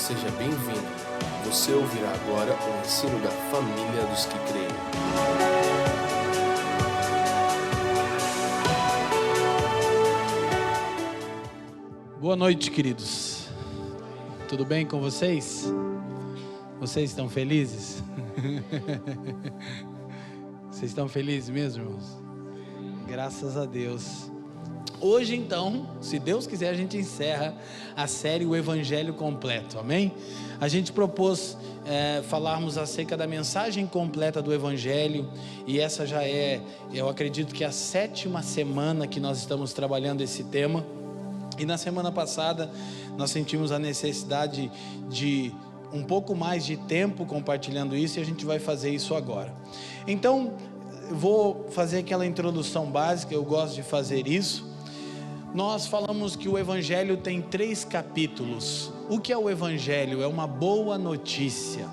seja bem-vindo. Você ouvirá agora o ensino da família dos que creem. Boa noite, queridos. Tudo bem com vocês? Vocês estão felizes? Vocês estão felizes mesmo, irmãos? Graças a Deus. Hoje, então, se Deus quiser, a gente encerra a série O Evangelho Completo, amém? A gente propôs falarmos acerca da mensagem completa do Evangelho, e essa já é, eu acredito que a 7ª semana que nós estamos trabalhando esse tema. E na semana passada, nós sentimos a necessidade de um pouco mais de tempo compartilhando isso, e a gente vai fazer isso agora. Então, vou fazer aquela introdução básica, eu gosto de fazer isso. Nós falamos que o Evangelho tem 3 capítulos. O que é o Evangelho? É uma boa notícia.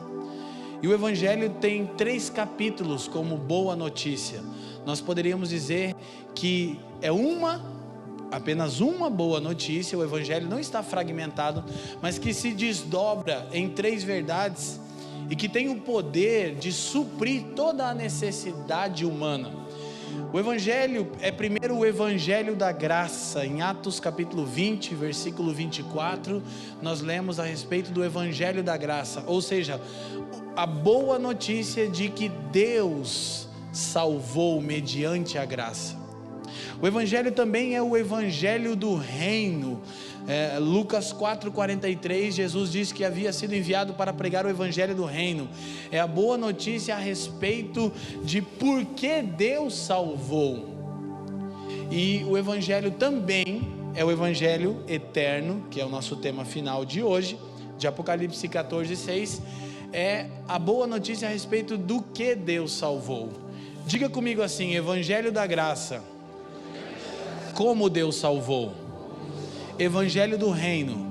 E o Evangelho tem 3 capítulos como boa notícia. Nós poderíamos dizer que é apenas uma boa notícia. O Evangelho não está fragmentado, mas que se desdobra em 3 verdades e que tem o poder de suprir toda a necessidade humana. O Evangelho é primeiro o Evangelho da graça. Em Atos capítulo 20, versículo 24, nós lemos a respeito do Evangelho da graça, ou seja, a boa notícia de que Deus salvou mediante a graça. O Evangelho também é o Evangelho do reino. Lucas 4,43, Jesus disse que havia sido enviado para pregar o Evangelho do reino. É a boa notícia a respeito de por que Deus salvou. E o Evangelho também é o Evangelho eterno, que é o nosso tema final de hoje, de Apocalipse 14:6. É a boa notícia a respeito do que Deus salvou. Diga comigo assim: Evangelho da graça, como Deus salvou. Evangelho do reino,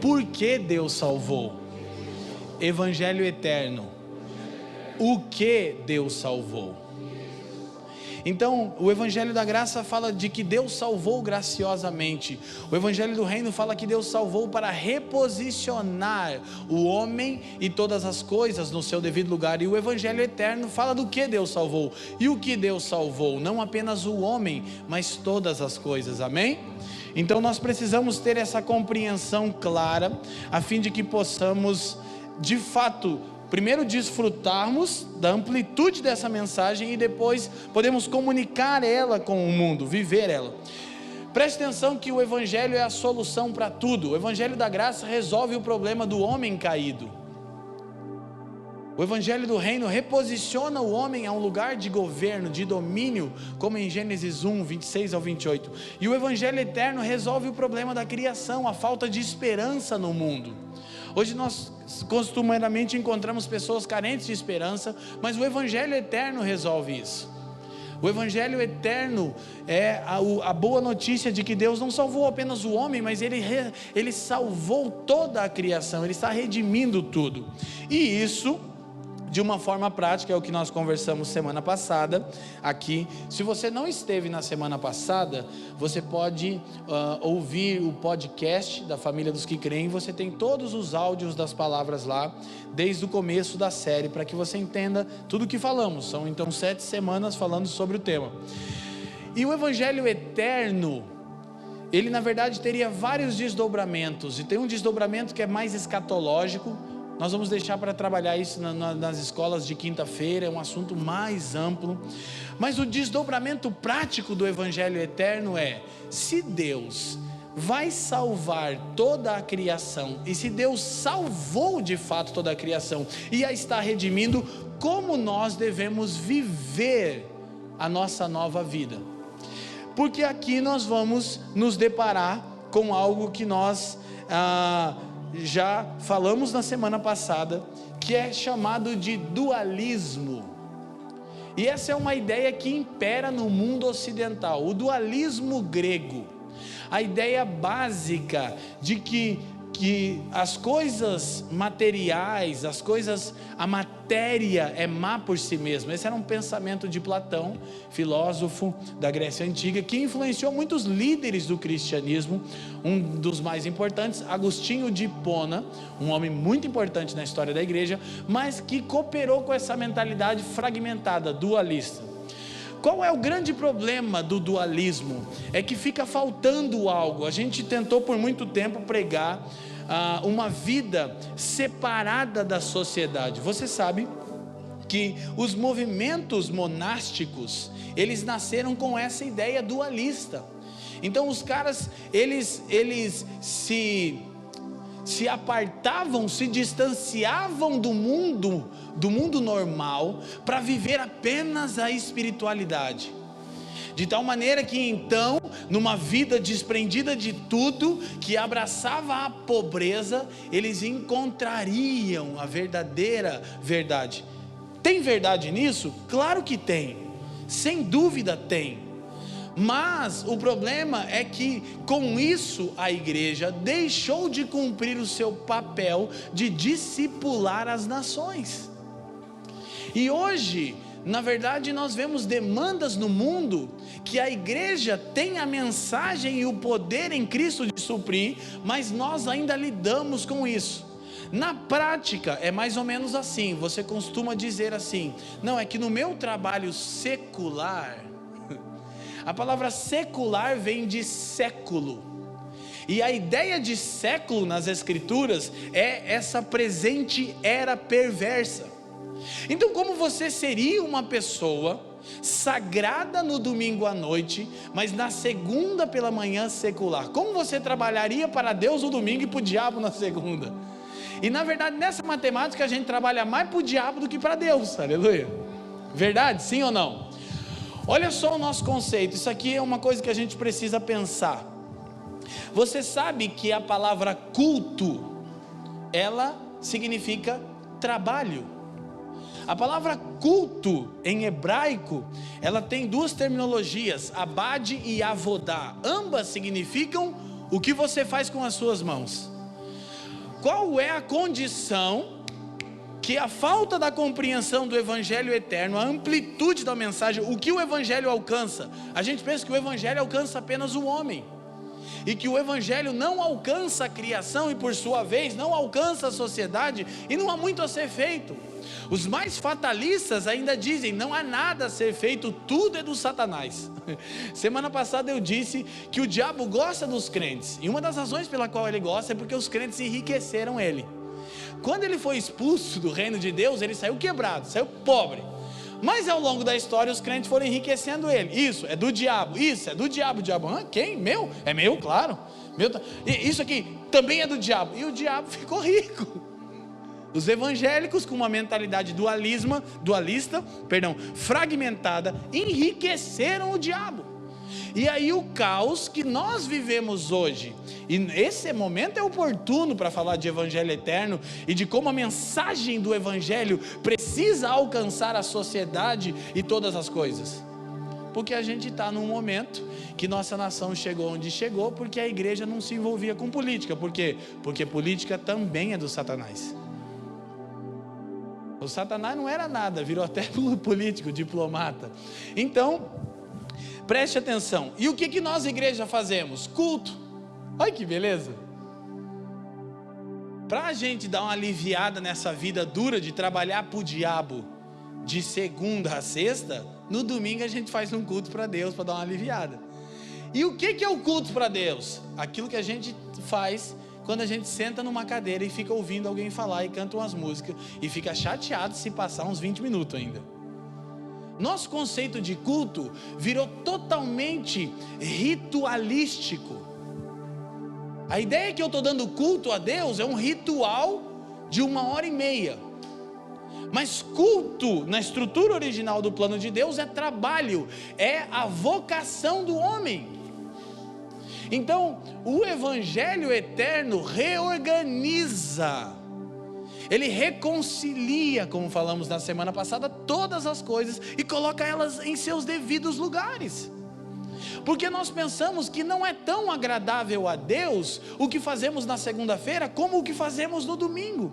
por que Deus salvou. Evangelho eterno, o que Deus salvou. Então, o Evangelho da graça fala de que Deus salvou graciosamente. O Evangelho do reino fala que Deus salvou para reposicionar o homem e todas as coisas no seu devido lugar. E o Evangelho eterno fala do que Deus salvou. E o que Deus salvou? Não apenas o homem, mas todas as coisas, amém? Então nós precisamos ter essa compreensão clara, a fim de que possamos, de fato, primeiro desfrutarmos da amplitude dessa mensagem e depois podemos comunicar ela com o mundo, viver ela. Preste atenção que o Evangelho é a solução para tudo. O Evangelho da graça resolve o problema do homem caído. O Evangelho do reino reposiciona o homem a um lugar de governo, de domínio, como em Gênesis 1, 26 ao 28. E o Evangelho eterno resolve o problema da criação, a falta de esperança no mundo. Hoje nós costumeiramente encontramos pessoas carentes de esperança, mas o Evangelho eterno resolve isso. O Evangelho eterno é a boa notícia de que Deus não salvou apenas o homem, mas Ele salvou toda a criação, Ele está redimindo tudo. E isso, de uma forma prática, é o que nós conversamos semana passada aqui. Se você não esteve na semana passada, você pode ouvir o podcast da Família dos que Creem. Você tem todos os áudios das palavras lá, desde o começo da série, para que você entenda tudo o que falamos. São então 7 semanas falando sobre o tema. E o Evangelho eterno, ele na verdade teria vários desdobramentos, e tem um desdobramento que é mais escatológico. Nós vamos deixar para trabalhar isso nas escolas de quinta-feira, é um assunto mais amplo. Mas o desdobramento prático do Evangelho eterno é: se Deus vai salvar toda a criação, e se Deus salvou de fato toda a criação e a está redimindo, como nós devemos viver a nossa nova vida? Porque aqui nós vamos nos deparar com algo que nós já falamos na semana passada, que é chamado de dualismo. E essa é uma ideia que impera no mundo ocidental, o dualismo grego. A ideia básica de que que as coisas materiais, a matéria é má por si mesma. Esse era um pensamento de Platão, filósofo da Grécia Antiga, que influenciou muitos líderes do cristianismo. Um dos mais importantes, Agostinho de Hipona, um homem muito importante na história da igreja, mas que cooperou com essa mentalidade fragmentada, dualista. Qual é o grande problema do dualismo? É que fica faltando algo. A gente tentou por muito tempo pregar uma vida separada da sociedade. Você sabe que os movimentos monásticos, eles nasceram com essa ideia dualista. Então os caras, eles se apartavam, se distanciavam do mundo normal, para viver apenas a espiritualidade, de tal maneira que então, numa vida desprendida de tudo, que abraçava a pobreza, eles encontrariam a verdadeira verdade. Tem verdade nisso? Claro que tem, sem dúvida tem. Mas o problema é que com isso a igreja deixou de cumprir o seu papel de discipular as nações. E hoje, na verdade, nós vemos demandas no mundo que a igreja tem a mensagem e o poder em Cristo de suprir, mas nós ainda lidamos com isso. Na prática é mais ou menos assim. Você costuma dizer assim: não, é que no meu trabalho secular, a palavra secular vem de século, e a ideia de século nas escrituras é essa presente era perversa. Então, como você seria uma pessoa sagrada no domingo à noite, mas na segunda pela manhã secular? Como você trabalharia para Deus no domingo e para o diabo na segunda? E na verdade, nessa matemática a gente trabalha mais para o diabo do que para Deus, aleluia. Verdade? Sim ou não? Olha só o nosso conceito. Isso aqui é uma coisa que a gente precisa pensar. Você sabe que a palavra culto, ela significa trabalho. A palavra culto em hebraico, ela tem duas terminologias, abad e avodá. Ambas significam o que você faz com as suas mãos. Qual é a condição que a falta da compreensão do evangelho eterno, a amplitude da mensagem, o que o evangelho alcança? A gente pensa que o evangelho alcança apenas o homem, e que o evangelho não alcança a criação, e por sua vez não alcança a sociedade, e não há muito a ser feito. Os mais fatalistas ainda dizem: não há nada a ser feito, tudo é do Satanás. Semana passada eu disse que o diabo gosta dos crentes, e uma das razões pela qual ele gosta é porque os crentes enriqueceram ele. Quando ele foi expulso do reino de Deus, ele saiu quebrado, saiu pobre. Mas ao longo da história os crentes foram enriquecendo ele. Isso é do diabo, isso é do diabo. O diabo, quem? Meu? É meu, claro. Meu, isso aqui também é do diabo. E o diabo ficou rico. Os evangélicos, com uma mentalidade dualista, fragmentada, enriqueceram o diabo. E aí o caos que nós vivemos hoje, e esse momento é oportuno para falar de evangelho eterno e de como a mensagem do evangelho precisa alcançar a sociedade e todas as coisas, porque a gente está num momento que nossa nação chegou onde chegou, porque a igreja não se envolvia com política. Por quê? Porque política também é do Satanás. O Satanás não era nada, virou até político, diplomata. Então, preste atenção. E o que nós, igreja, fazemos? Culto. Olha que beleza. Para a gente dar uma aliviada nessa vida dura de trabalhar para o diabo de segunda a sexta, no domingo a gente faz um culto para Deus, para dar uma aliviada. E o que é o culto para Deus? Aquilo que a gente faz quando a gente senta numa cadeira e fica ouvindo alguém falar e canta umas músicas e fica chateado se passar uns 20 minutos ainda. Nosso conceito de culto virou totalmente ritualístico. A ideia que eu estou dando culto a Deus é um ritual de 1h30. Mas culto, na estrutura original do plano de Deus, é trabalho, é a vocação do homem. Então, o evangelho eterno reorganiza, ele reconcilia, como falamos na semana passada, todas as coisas e coloca elas em seus devidos lugares. Porque nós pensamos que não é tão agradável a Deus o que fazemos na segunda-feira como o que fazemos no domingo.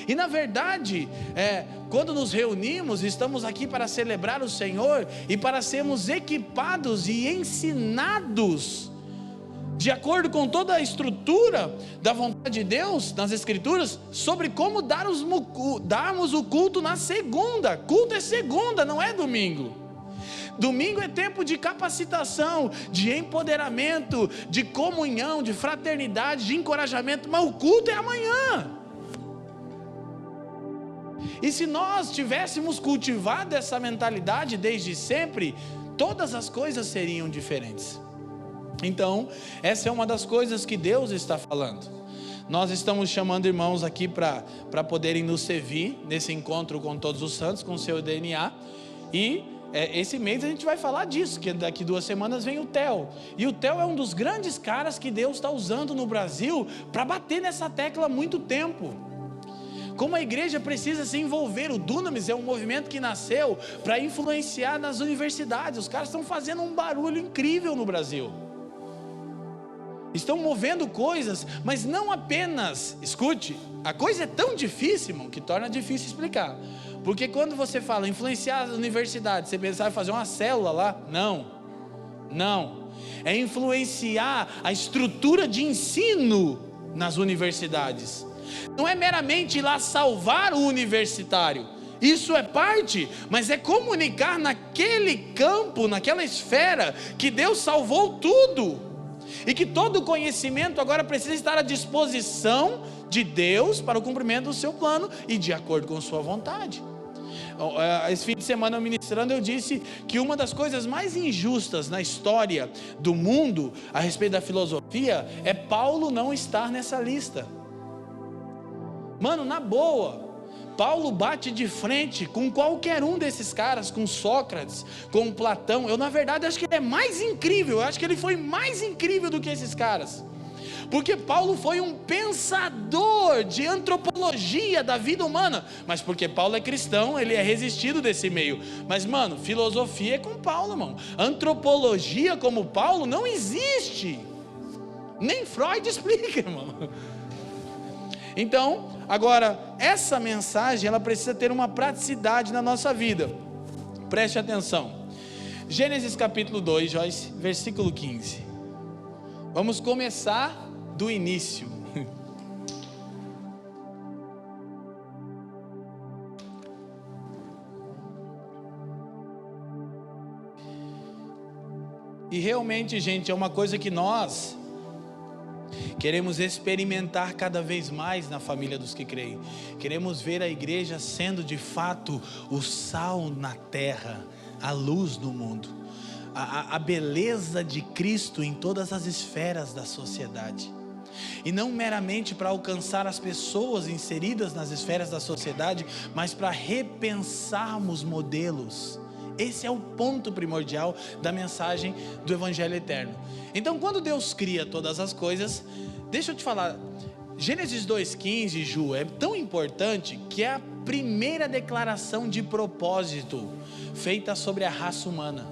E na verdade, quando nos reunimos, estamos aqui para celebrar o Senhor e para sermos equipados e ensinados de acordo com toda a estrutura da vontade de Deus nas Escrituras, sobre como darmos o culto na segunda. Culto é segunda, não é domingo. Domingo é tempo de capacitação, de empoderamento, de comunhão, de fraternidade, de encorajamento, mas o culto é amanhã. E se nós tivéssemos cultivado essa mentalidade desde sempre, todas as coisas seriam diferentes. Então, essa é uma das coisas que Deus está falando. Nós estamos chamando irmãos aqui para poderem nos servir nesse encontro com todos os santos, com o seu DNA. E esse mês a gente vai falar disso, que daqui 2 semanas vem o Theo. E o Theo é um dos grandes caras que Deus está usando no Brasil para bater nessa tecla há muito tempo. Como a igreja precisa se envolver. O Dunamis é um movimento que nasceu para influenciar nas universidades. Os caras estão fazendo um barulho incrível no Brasil. Estão movendo coisas, mas não apenas, escute, a coisa é tão difícil, irmão, que torna difícil explicar. Porque quando você fala influenciar as universidades, você pensa em fazer uma célula lá? Não. É influenciar a estrutura de ensino nas universidades. Não é meramente ir lá salvar o universitário. Isso é parte, mas é comunicar naquele campo, naquela esfera, que Deus salvou tudo. E que todo conhecimento agora precisa estar à disposição de Deus para o cumprimento do seu plano e de acordo com sua vontade. Esse fim de semana, ministrando, eu disse que uma das coisas mais injustas na história do mundo a respeito da filosofia é Paulo não estar nessa lista. Mano, na boa, Paulo bate de frente com qualquer um desses caras, com Sócrates, com Platão. Eu na verdade acho que ele é mais incrível, eu acho que ele foi mais incrível do que esses caras. Porque Paulo foi um pensador de antropologia da vida humana. Mas porque Paulo é cristão, ele é resistido desse meio. Mas mano, filosofia é com Paulo, irmão. Antropologia como Paulo não existe. Nem Freud explica, irmão. Então, agora, essa mensagem, ela precisa ter uma praticidade na nossa vida. Preste atenção. Gênesis capítulo 2, Joyce, versículo 15. Vamos começar do início. E realmente, gente, é uma coisa que nós queremos experimentar cada vez mais na família dos que creem. Queremos ver a igreja sendo de fato o sal na terra, a luz no mundo, a beleza de Cristo em todas as esferas da sociedade. E não meramente para alcançar as pessoas inseridas nas esferas da sociedade, mas para repensarmos modelos. Esse é o ponto primordial da mensagem do Evangelho Eterno. Então, quando Deus cria todas as coisas, deixa eu te falar, Gênesis 2,15, Ju, é tão importante que é a primeira declaração de propósito feita sobre a raça humana.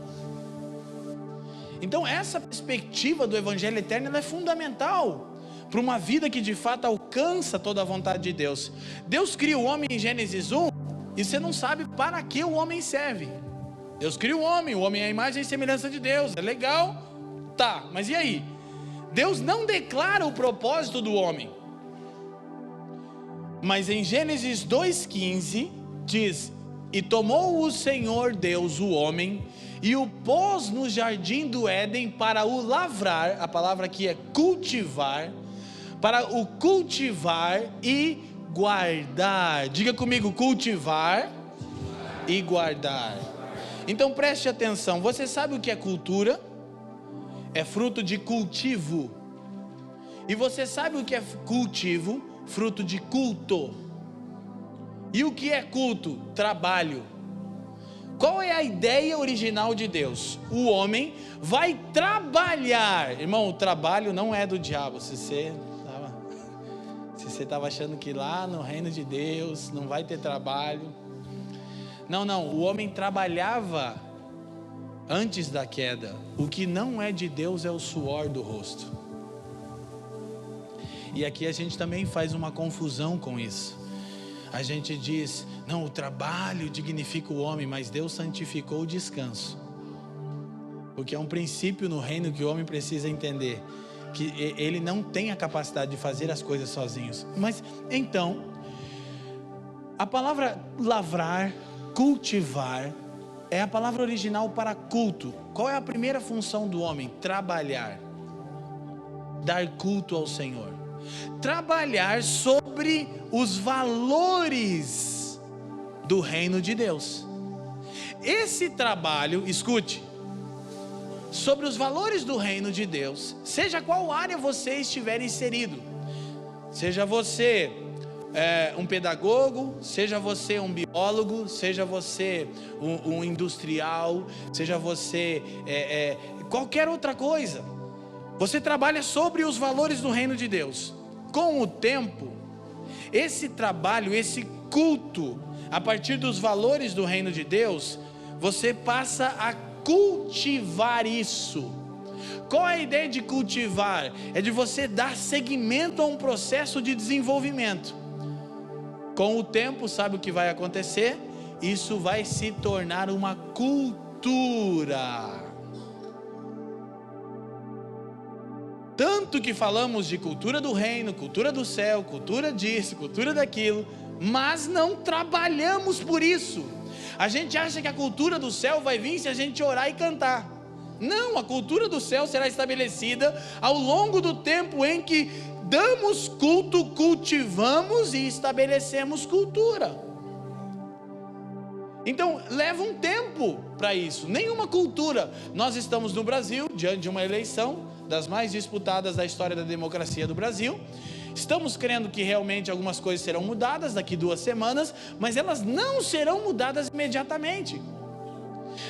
Então, essa perspectiva do Evangelho Eterno ela é fundamental para uma vida que de fato alcança toda a vontade de Deus. Deus cria o homem em Gênesis 1 e você não sabe para que o homem serve. Deus cria o homem é a imagem e semelhança de Deus, é legal? Tá, mas e aí? Deus não declara o propósito do homem. Mas em Gênesis 2,15 diz: e tomou o Senhor Deus o homem e o pôs no jardim do Éden para o lavrar, a palavra aqui é cultivar, para o cultivar e guardar. Diga comigo, cultivar e guardar. Então preste atenção, você sabe o que é cultura? É fruto de cultivo. E você sabe o que é cultivo? Fruto de culto. E o que é culto? Trabalho. Qual é a ideia original de Deus? O homem vai trabalhar. Irmão, o trabalho não é do diabo. Se você estava achando que lá no reino de Deus não vai ter trabalho. Não, o homem trabalhava antes da queda, o que não é de Deus é o suor do rosto. E aqui a gente também faz uma confusão com isso. A gente diz, não, o trabalho dignifica o homem, mas Deus santificou o descanso. Porque é um princípio no reino que o homem precisa entender, que ele não tem a capacidade de fazer as coisas sozinhos. Mas então, a palavra lavrar, cultivar, é a palavra original para culto. Qual é a primeira função do homem? Trabalhar, dar culto ao Senhor, trabalhar sobre os valores do reino de Deus. Esse trabalho, escute, sobre os valores do reino de Deus, seja qual área você estiver inserido, seja você um pedagogo, seja você um biólogo, seja você um industrial, seja você qualquer outra coisa, você trabalha sobre os valores do reino de Deus. Com o tempo, esse trabalho, esse culto, a partir dos valores do reino de Deus, você passa a cultivar isso. Qual é a ideia de cultivar? É de você dar seguimento a um processo de desenvolvimento. Com o tempo, sabe o que vai acontecer? Isso vai se tornar uma cultura. Tanto que falamos de cultura do reino, cultura do céu, cultura disso, cultura daquilo, mas não trabalhamos por isso. A gente acha que a cultura do céu vai vir se a gente orar e cantar. Não, a cultura do céu será estabelecida ao longo do tempo em que damos culto, cultivamos e estabelecemos cultura. Então leva um tempo para isso. Nenhuma cultura. Nós estamos no Brasil diante de uma eleição das mais disputadas da história da democracia do Brasil. Estamos crendo que realmente algumas coisas serão mudadas daqui 2 semanas, mas elas não serão mudadas imediatamente.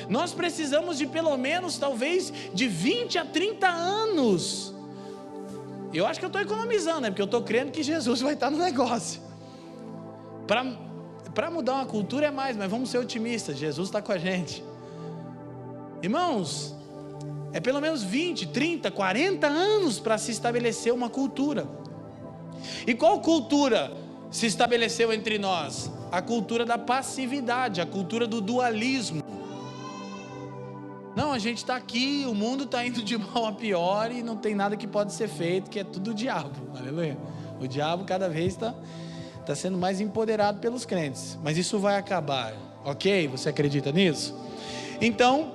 Nós precisamos de pelo menos, talvez, de 20 a 30 anos. Eu acho que eu estou economizando, né? Porque eu estou crendo que Jesus vai estar no negócio. Para mudar uma cultura é mais, mas vamos ser otimistas, Jesus está com a gente. Irmãos, é pelo menos 20, 30, 40 anos para se estabelecer uma cultura. E qual cultura se estabeleceu entre nós? A cultura da passividade, a cultura do dualismo. Não, a gente está aqui, o mundo está indo de mal a pior e não tem nada que pode ser feito, que é tudo o diabo, aleluia. O diabo cada vez está sendo mais empoderado pelos crentes, mas isso vai acabar, ok? Você acredita nisso? Então,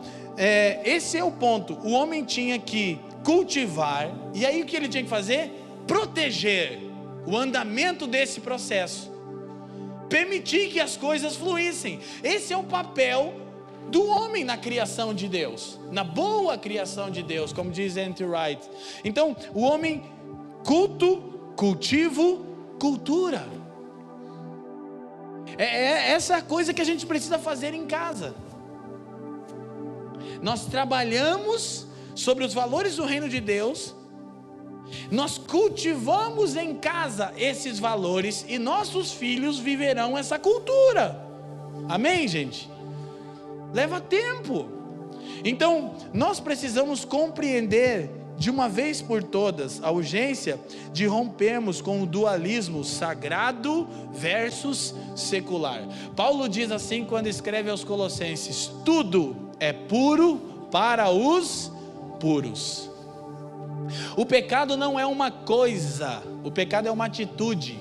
esse é o ponto. O homem tinha que cultivar, e aí o que ele tinha que fazer? Proteger o andamento desse processo, permitir que as coisas fluíssem. Esse é o papel do homem na criação de Deus, na boa criação de Deus, como diz N.T. Wright. Então, o homem, culto, cultivo, cultura. Essa coisa que a gente precisa fazer em casa. Nós trabalhamos sobre os valores do reino de Deus, nós cultivamos em casa esses valores e nossos filhos viverão essa cultura. Amém, gente? Leva tempo. Então, nós precisamos compreender de uma vez por todas a urgência de rompermos com o dualismo sagrado versus secular. Paulo diz assim quando escreve aos Colossenses: tudo é puro para os puros. O pecado não é uma coisa, o pecado é uma atitude.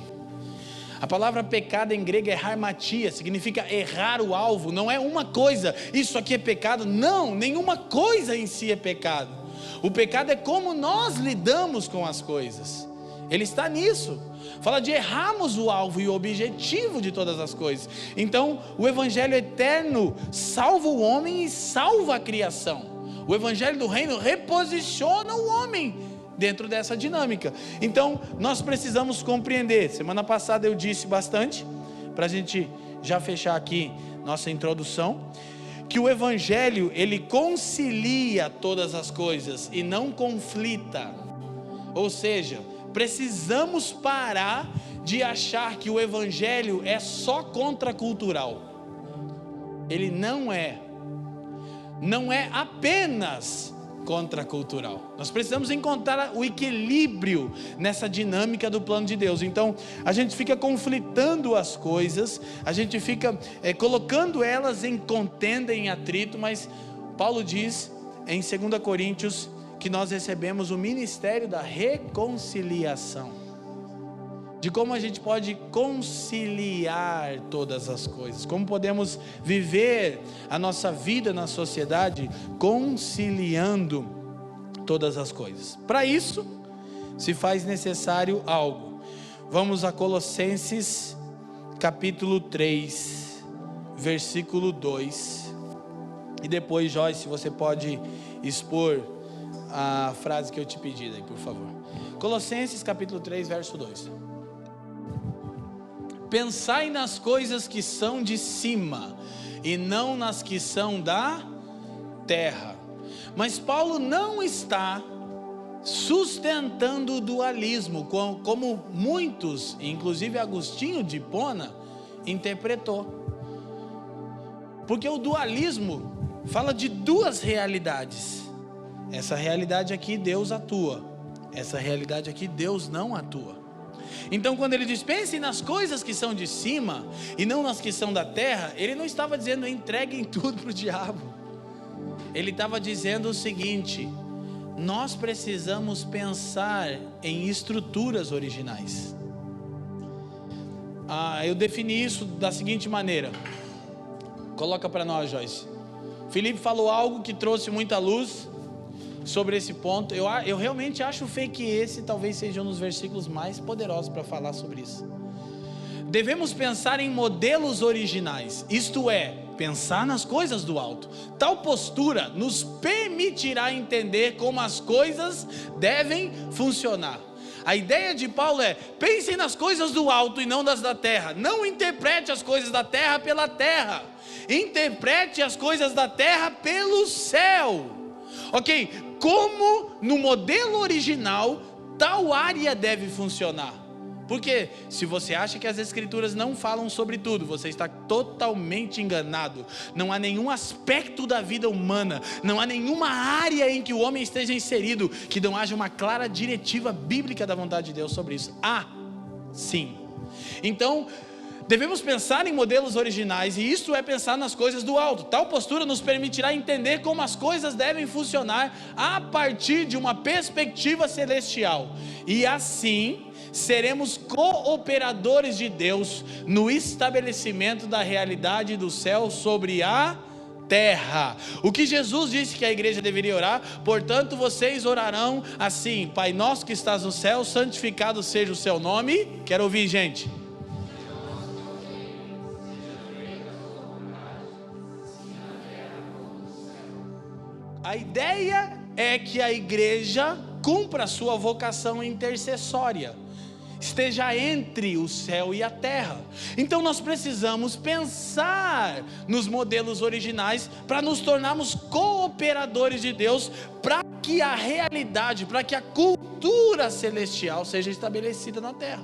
A palavra pecado em grego é harmatia, significa errar o alvo. Não é uma coisa, isso aqui é pecado. Não, nenhuma coisa em si é pecado. O pecado é como nós lidamos com as coisas. Ele está nisso. Fala de errarmos o alvo e o objetivo de todas as coisas. Então, o evangelho eterno salva o homem e salva a criação. O evangelho do reino reposiciona o homem dentro dessa dinâmica. Então, nós precisamos compreender. Semana passada eu disse bastante, para a gente já fechar aqui nossa introdução, que o evangelho, ele concilia todas as coisas e não conflita. Ou seja, precisamos parar de achar que o evangelho é só contracultural. Ele não é. não é apenas contracultural. Nós precisamos encontrar o equilíbrio nessa dinâmica do plano de Deus. Então, a gente fica conflitando as coisas, a gente fica colocando elas em contenda, em atrito, mas Paulo diz em 2 Coríntios que nós recebemos o ministério da reconciliação, de como a gente pode conciliar todas as coisas, como podemos viver a nossa vida na sociedade conciliando todas as coisas. Para isso, se faz necessário algo. Vamos a Colossenses capítulo 3, versículo 2. E depois, Joyce, você pode expor a frase que eu te pedi aí, por favor. Colossenses capítulo 3, verso 2. Pensai nas coisas que são de cima, e não nas que são da terra. Mas Paulo não está sustentando o dualismo, como muitos, inclusive Agostinho de Hipona, interpretou. Porque o dualismo fala de duas realidades. Essa realidade aqui Deus atua, essa realidade aqui Deus não atua. Então quando ele diz, pense nas coisas que são de cima e não nas que são da terra, ele não estava dizendo entreguem tudo para o diabo. Ele estava dizendo o seguinte: nós precisamos pensar em estruturas originais. Eu defini isso da seguinte maneira. Coloca para nós, Joyce. Felipe falou algo que trouxe muita luz sobre esse ponto. Eu realmente acho que esse talvez seja um dos versículos mais poderosos para falar sobre isso. Devemos pensar em modelos originais, isto é, pensar nas coisas do alto. Tal postura nos permitirá entender como as coisas devem funcionar. A ideia de Paulo é: pense nas coisas do alto e não das da terra. Não interprete as coisas da terra pela terra, interprete as coisas da terra pelo céu. Ok? Como no modelo original tal área deve funcionar. Porque se você acha que as escrituras não falam sobre tudo, você está totalmente enganado. Não há nenhum aspecto da vida humana, não há nenhuma área em que o homem esteja inserido que não haja uma clara diretiva bíblica da vontade de Deus sobre isso. Sim. Então, devemos pensar em modelos originais, e isto é pensar nas coisas do alto. Tal postura nos permitirá entender como as coisas devem funcionar a partir de uma perspectiva celestial. E assim seremos cooperadores de Deus no estabelecimento da realidade do céu sobre a terra. O que Jesus disse que a igreja deveria orar: portanto vocês orarão assim: Pai nosso que estás no céu, santificado seja o seu nome. Quero ouvir, gente. A ideia é que a igreja cumpra a sua vocação intercessória, esteja entre o céu e a terra. Então nós precisamos pensar nos modelos originais para nos tornarmos cooperadores de Deus, para que a realidade, para que a cultura celestial seja estabelecida na terra.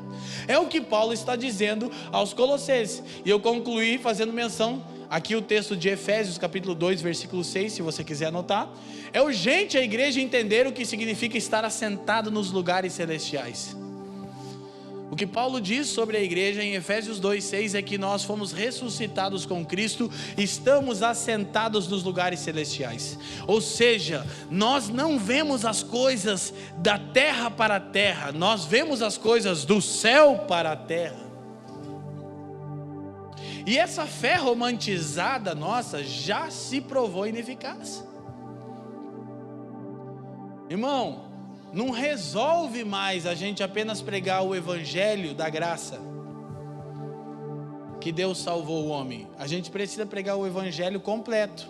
É o que Paulo está dizendo aos Colossenses. E eu concluí fazendo menção aqui o texto de Efésios capítulo 2, versículo 6, se você quiser anotar. É urgente a igreja entender o que significa estar assentado nos lugares celestiais. O que Paulo diz sobre a igreja em Efésios 2:6 é que nós fomos ressuscitados com Cristo, estamos assentados nos lugares celestiais. Ou seja, nós não vemos as coisas da terra para a terra, nós vemos as coisas do céu para a terra. E essa fé romantizada nossa já se provou ineficaz. Irmão, não resolve mais a gente apenas pregar o evangelho da graça, que Deus salvou o homem. A gente precisa pregar o evangelho completo.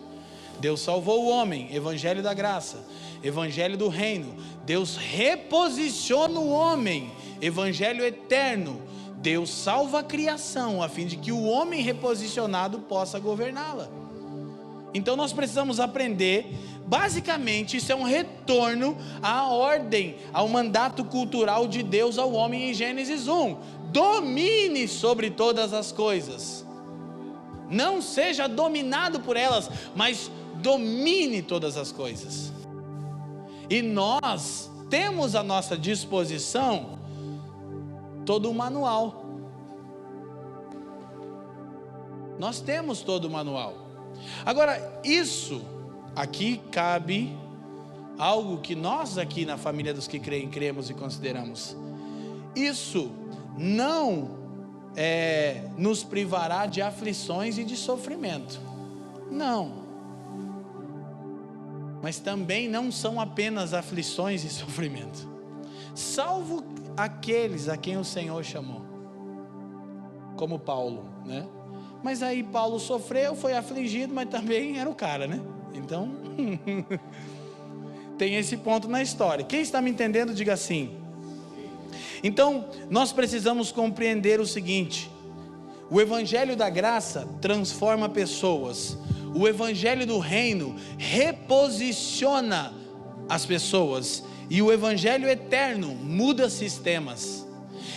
Deus salvou o homem, evangelho da graça, evangelho do reino. Deus reposiciona o homem, evangelho eterno. Deus salva a criação a fim de que o homem reposicionado possa governá-la. Então nós precisamos aprender. Basicamente isso é um retorno à ordem, ao mandato cultural de Deus ao homem em Gênesis 1. Domine sobre todas as coisas, não seja dominado por elas, mas domine todas as coisas. E nós temos à nossa disposição todo o manual. Nós temos todo o manual. Agora, isso aqui cabe algo que nós aqui na família dos que creem, cremos e consideramos. Isso não nos privará de aflições e de sofrimento. Não. Mas também não são apenas aflições e sofrimento, salvo aqueles a quem o Senhor chamou, como Paulo, né? Mas aí Paulo sofreu, foi afligido, mas também era o cara, né? Então, tem esse ponto na história. Quem está me entendendo, diga assim. Então, nós precisamos compreender o seguinte: o Evangelho da Graça transforma pessoas. O Evangelho do Reino reposiciona as pessoas. E o Evangelho eterno muda sistemas.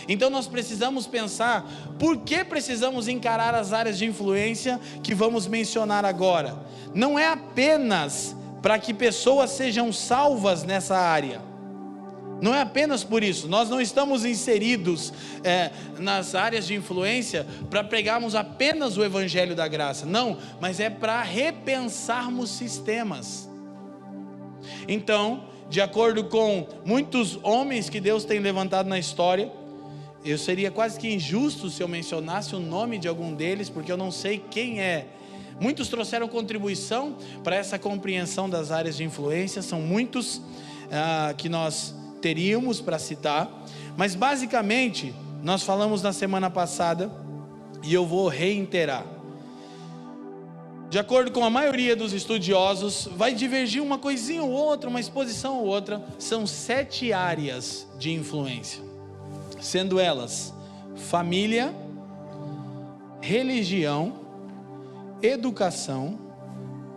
Então nós precisamos pensar, por que precisamos encarar as áreas de influência que vamos mencionar agora? Não é apenas para que pessoas sejam salvas nessa área. Não é apenas por isso. Nós não estamos inseridos nas áreas de influência para pregarmos apenas o Evangelho da Graça. Não, mas é para repensarmos sistemas. Então, de acordo com muitos homens que Deus tem levantado na história, eu seria quase que injusto se eu mencionasse o nome de algum deles, porque eu não sei quem é. Muitos trouxeram contribuição para essa compreensão das áreas de influência. São muitos que nós teríamos para citar, mas basicamente nós falamos na semana passada e eu vou reiterar. De acordo com a maioria dos estudiosos, vai divergir uma coisinha ou outra, uma exposição ou outra. São 7 áreas de influência, sendo elas família, religião, educação,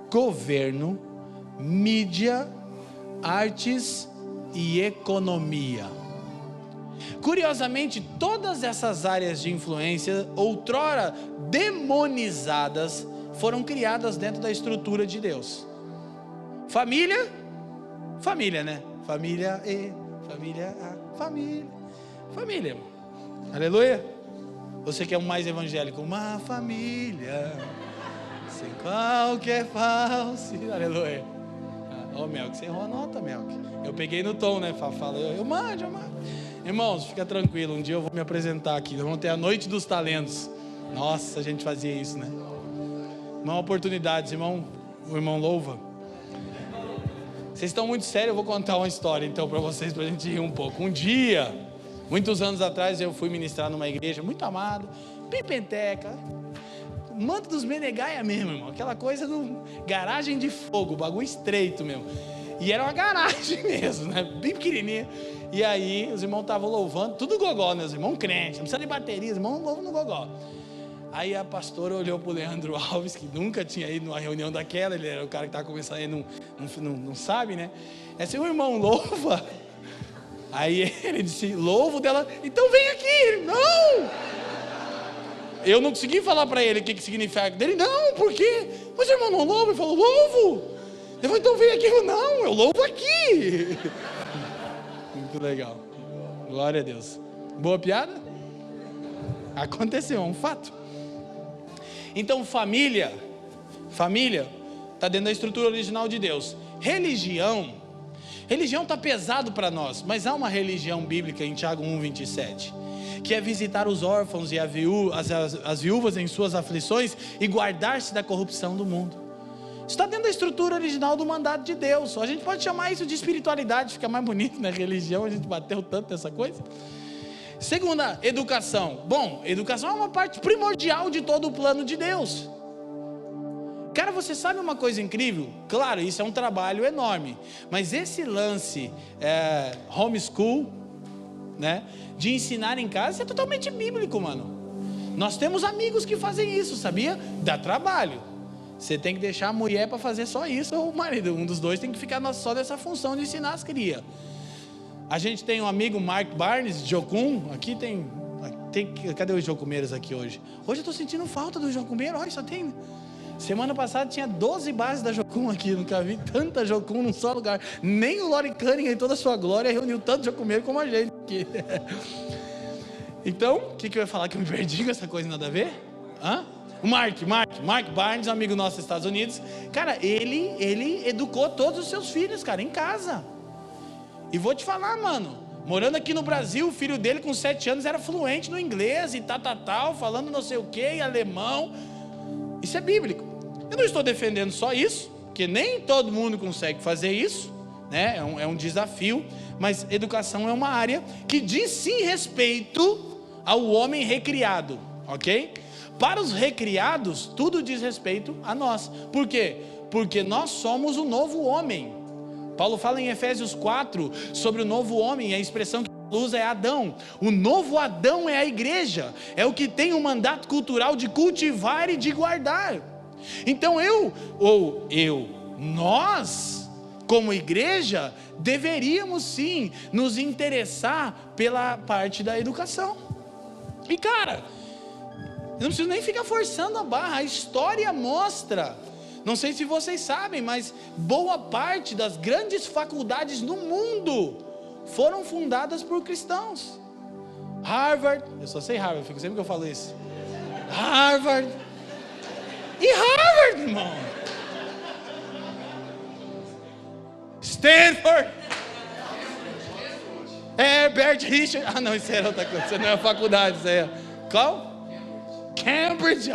governo, mídia, artes e economia. Curiosamente, todas essas áreas de influência, outrora demonizadas, foram criadas dentro da estrutura de Deus. Família, né? Família, aleluia. Você que é o mais evangélico, uma família sem qualquer falso, aleluia. Ô Melk, você errou a nota, Melk. Eu peguei no tom, né? Fala, eu manjo. Irmãos, fica tranquilo, um dia eu vou me apresentar aqui. Nós vamos ter a Noite dos Talentos. Nossa, a gente fazia isso, né? Uma oportunidade, o irmão louva. Vocês estão muito sérios, eu vou contar uma história então para vocês, para a gente rir um pouco. Um dia, muitos anos atrás, eu fui ministrar numa igreja muito amada, pipenteca, manto dos Menegaia mesmo, irmão. Aquela coisa do garagem de fogo, bagulho estreito mesmo. E era uma garagem mesmo, né? Bem pequenininha. E aí, os irmãos estavam louvando, tudo gogó, né? Os irmãos crentes, não precisa de bateria, os irmãos louvam no gogó. Aí a pastora olhou para o Leandro Alves, que nunca tinha ido numa reunião daquela, ele era o cara que estava começando, ele não sabe, né? É assim, o irmão louva. Aí ele disse, louvo dela, então vem aqui. Não! Eu não consegui falar para ele o que significa dele. Não, por quê? Mas o irmão não louva. Ele falou, louvo. Eu falei, então vem aqui. Eu falei, não, eu louvo aqui. Muito legal. Glória a Deus. Boa piada? Aconteceu, é um fato. Então família está dentro da estrutura original de Deus. Religião está pesado para nós, mas há uma religião bíblica em Tiago 1:27, que é visitar os órfãos e as viúvas em suas aflições e guardar-se da corrupção do mundo. Está dentro da estrutura original do mandato de Deus. A gente pode chamar isso de espiritualidade, fica mais bonito, né? Religião, a gente bateu tanto nessa coisa. Segunda, educação. Bom, educação é uma parte primordial de todo o plano de Deus. Cara, você sabe uma coisa incrível? Claro, isso é um trabalho enorme, mas esse lance homeschool, né, de ensinar em casa, isso é totalmente bíblico, mano. Nós temos amigos que fazem isso, sabia? Dá trabalho. Você tem que deixar a mulher para fazer só isso, ou o marido, um dos dois tem que ficar só dessa função de ensinar as crias. A gente tem um amigo, Mark Barnes, Jocum, aqui tem cadê os Jocumeiros aqui hoje? Hoje eu estou sentindo falta do Jocumeiro, olha, só tem Semana passada tinha 12 bases da Jocum aqui, nunca vi tanta Jocum num só lugar. Nem o Lori Cunningham em toda a sua glória reuniu tanto Jocumeiro como a gente aqui. Então, o que eu ia falar que eu me perdi com essa coisa nada a ver? O Mark Barnes, um amigo nosso dos Estados Unidos, cara, ele educou todos os seus filhos, cara, em casa. E vou te falar, mano, morando aqui no Brasil, o filho dele com 7 anos era fluente no inglês e tal, falando não sei o que, em alemão. Isso é bíblico. Eu não estou defendendo só isso, porque nem todo mundo consegue fazer isso, né? É um desafio, mas educação é uma área que diz sim respeito ao homem recriado, ok? Para os recriados, tudo diz respeito a nós. Por quê? Porque nós somos o novo homem. Paulo fala em Efésios 4 sobre o novo homem, a expressão que ele usa é Adão. O novo Adão é a igreja, é o que tem o mandato cultural de cultivar e de guardar. Então nós, como igreja, deveríamos sim nos interessar pela parte da educação. E cara, eu não preciso nem ficar forçando a barra, a história mostra, não sei se vocês sabem, mas boa parte das grandes faculdades no mundo foram fundadas por cristãos. Harvard, eu só sei Harvard, fico sempre que eu falo isso. Harvard, irmão. Stanford. Bert Richard. Não, isso era outra coisa, isso não é faculdade, isso é. Qual? Cambridge.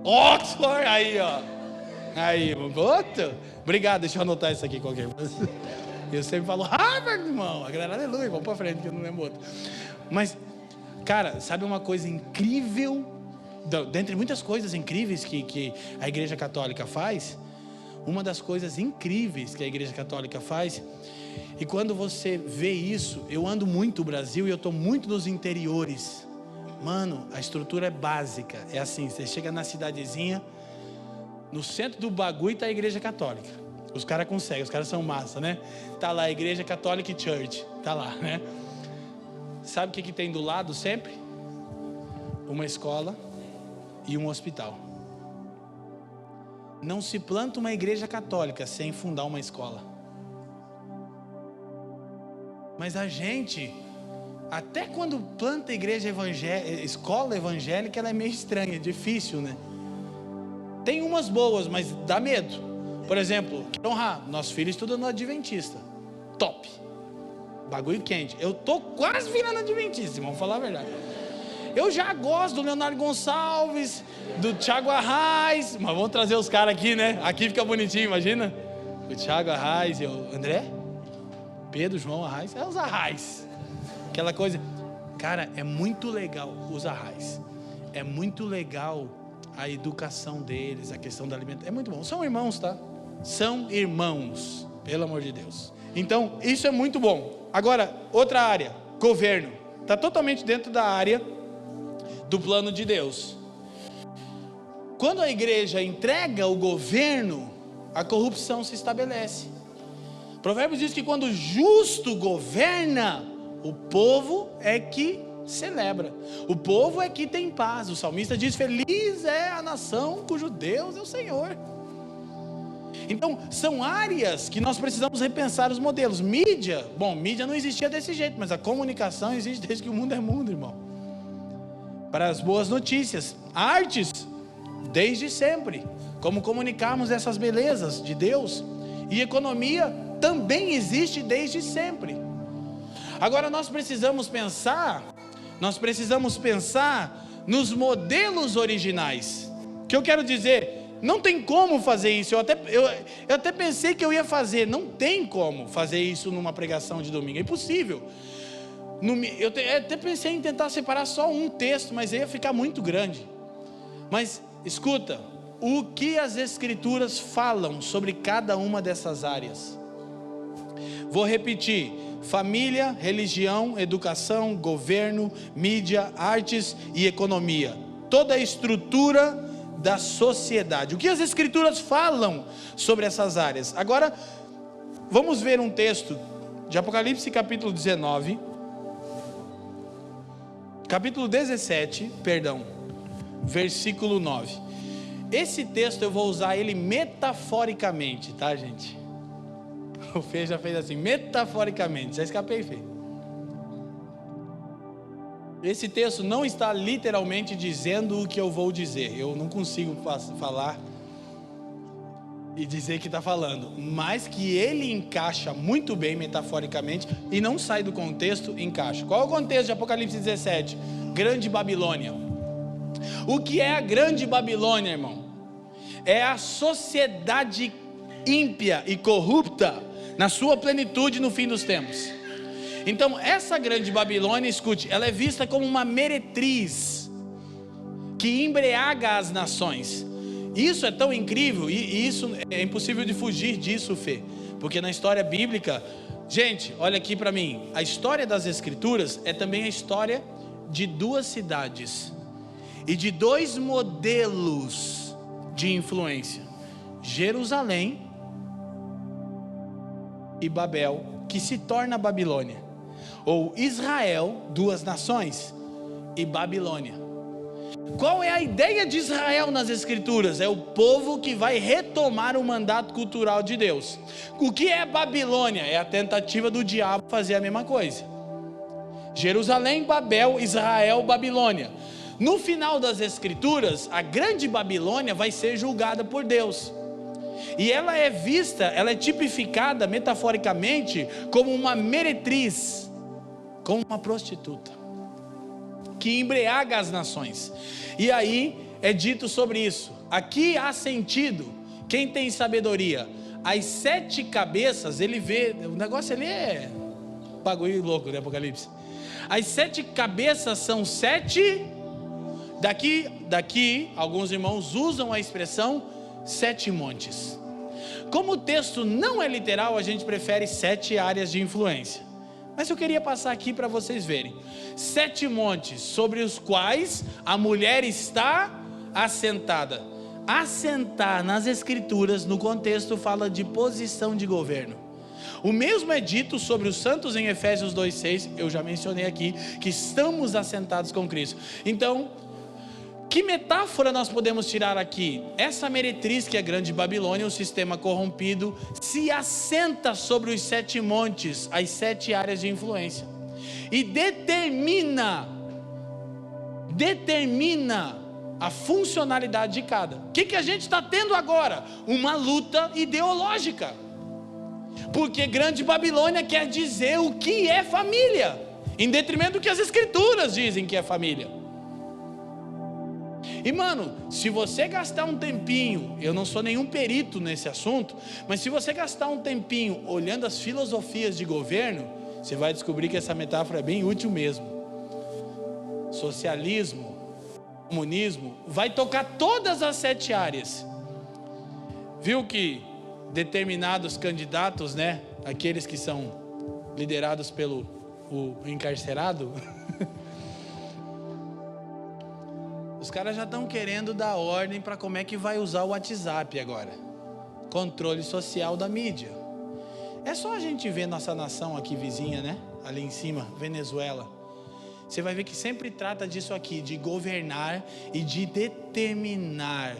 Oxford. Aí, ó. Aí, boto. Obrigado, deixa eu anotar isso aqui qualquer coisa. Eu sempre falo Harvard, irmão. Aleluia, vamos pra frente que eu não lembro outro. Mas, cara, sabe uma coisa incrível? Dentre muitas coisas incríveis que a Igreja Católica faz, uma das coisas incríveis que a Igreja Católica faz, e quando você vê isso, eu ando muito no Brasil e eu estou muito nos interiores, mano, a estrutura é básica, é assim, você chega na cidadezinha, no centro do bagulho está a Igreja Católica, os caras conseguem, os caras são massa, né? Tá lá a Igreja Católica Church, tá lá, né? Sabe o que tem do lado sempre? Uma escola e um hospital. Não se planta uma igreja católica sem fundar uma escola. Mas a gente, até quando planta escola evangélica, ela é meio estranha, difícil, né? Tem umas boas, mas dá medo. Por exemplo, quero honrar, nosso filho estuda no Adventista. Top. Bagulho quente. Eu tô quase virando Adventista, vamos falar a verdade. Eu já gosto do Leonardo Gonçalves, do Thiago Arraes, mas vamos trazer os caras aqui, né? Aqui fica bonitinho, imagina. O Thiago Arraes e o André, Pedro, João Arraes, os Arraes. Aquela coisa, cara, é muito legal os Arraes. É muito legal a educação deles, a questão da alimentação. É muito bom. São irmãos, tá? São irmãos, pelo amor de Deus. Então, isso é muito bom. Agora, outra área, governo. Está totalmente dentro da área do plano de Deus. Quando a igreja entrega o governo, a corrupção se estabelece. Provérbios diz que quando o justo governa, o povo é que celebra, o povo é que tem paz. O salmista diz: feliz é a nação cujo Deus é o Senhor. Então são áreas que nós precisamos repensar os modelos. Mídia, mídia não existia desse jeito, mas a comunicação existe desde que o mundo é mundo, irmão. Para as boas notícias. Artes, desde sempre, como comunicarmos essas belezas de Deus. E economia também existe desde sempre. Agora nós precisamos pensar nos modelos originais. O que eu quero dizer, não tem como fazer isso. Eu até pensei que eu ia fazer. Não tem como fazer isso numa pregação de domingo, é impossível. Eu até pensei em tentar separar só um texto, mas ia ficar muito grande. Mas escuta, o que as Escrituras falam sobre cada uma dessas áreas? Vou repetir: família, religião, educação, governo, mídia, artes e economia. Toda a estrutura da sociedade. O que as Escrituras falam sobre essas áreas? Agora, vamos ver um texto de Apocalipse capítulo 17, versículo 9. Esse texto eu vou usar ele metaforicamente, tá, gente? O Fê já fez assim, metaforicamente. Já escapei, Fê. Esse texto não está literalmente dizendo o que eu vou dizer. Eu não consigo falar e dizer que está falando, mas que ele encaixa muito bem metaforicamente e não sai do contexto, encaixa. Qual é o contexto de Apocalipse 17? Grande Babilônia. O que é a Grande Babilônia, irmão? É a sociedade ímpia e corrupta na sua plenitude no fim dos tempos. Então essa Grande Babilônia, escute, ela é vista como uma meretriz que embriaga as nações. Isso é tão incrível, e isso é impossível de fugir disso, Fê, porque na história bíblica, gente, olha aqui para mim, a história das Escrituras é também a história de duas cidades e de dois modelos de influência: Jerusalém e Babel, que se torna Babilônia, ou Israel, duas nações, e Babilônia. Qual é a ideia de Israel nas Escrituras? É o povo que vai retomar o mandato cultural de Deus. O que é Babilônia? É a tentativa do diabo fazer a mesma coisa. Jerusalém, Babel, Israel, Babilônia. No final das Escrituras, a Grande Babilônia vai ser julgada por Deus. E ela é vista, ela é tipificada metaforicamente como uma meretriz, como uma prostituta, que embriaga as nações. E aí é dito sobre isso. Aqui há sentido. Quem tem sabedoria, as 7 cabeças, ele vê, o negócio ali é bagulho louco, né, Apocalipse? As 7 cabeças são 7, daqui alguns irmãos usam a expressão 7 montes. Como o texto não é literal, a gente prefere 7 áreas de influência. Mas eu queria passar aqui para vocês verem. 7 montes sobre os quais a mulher está assentada. Assentar nas Escrituras, no contexto, fala de posição de governo. O mesmo é dito sobre os santos em Efésios 2,6. Eu já mencionei aqui que estamos assentados com Cristo. Então, que metáfora nós podemos tirar aqui? Essa meretriz que é a Grande Babilônia, um sistema corrompido, se assenta sobre os 7 montes, as 7 áreas de influência, e determina a funcionalidade de cada. O que a gente está tendo agora? Uma luta ideológica, porque Grande Babilônia quer dizer o que é família, em detrimento do que as Escrituras dizem que é família. E mano, se você gastar um tempinho, eu não sou nenhum perito nesse assunto, mas se você gastar um tempinho olhando as filosofias de governo, você vai descobrir que essa metáfora é bem útil mesmo. Socialismo, comunismo, vai tocar todas as 7 áreas. Viu que determinados candidatos, né, aqueles que são liderados pelo encarcerado, os caras já estão querendo dar ordem para como é que vai usar o WhatsApp agora. Controle social da mídia. É só a gente ver nossa nação aqui vizinha, né? Ali em cima, Venezuela. Você vai ver que sempre trata disso aqui, de governar e de determinar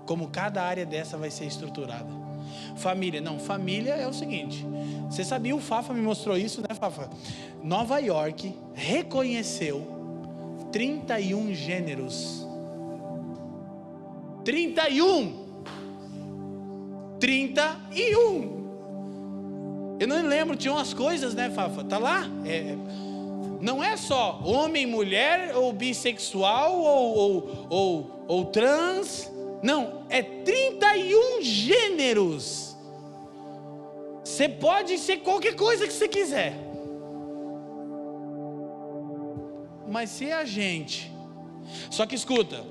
como cada área dessa vai ser estruturada. Família, não, família é o seguinte. Você sabia, o Fafa me mostrou isso, né, Fafa? Nova York reconheceu 31 gêneros. 31. Eu não lembro, tinha umas coisas, né, Fafa? Tá lá? Não é só homem, mulher, ou bissexual, ou trans. Não, é 31 gêneros. Você pode ser qualquer coisa que você quiser. Mas se a gente... Só que escuta,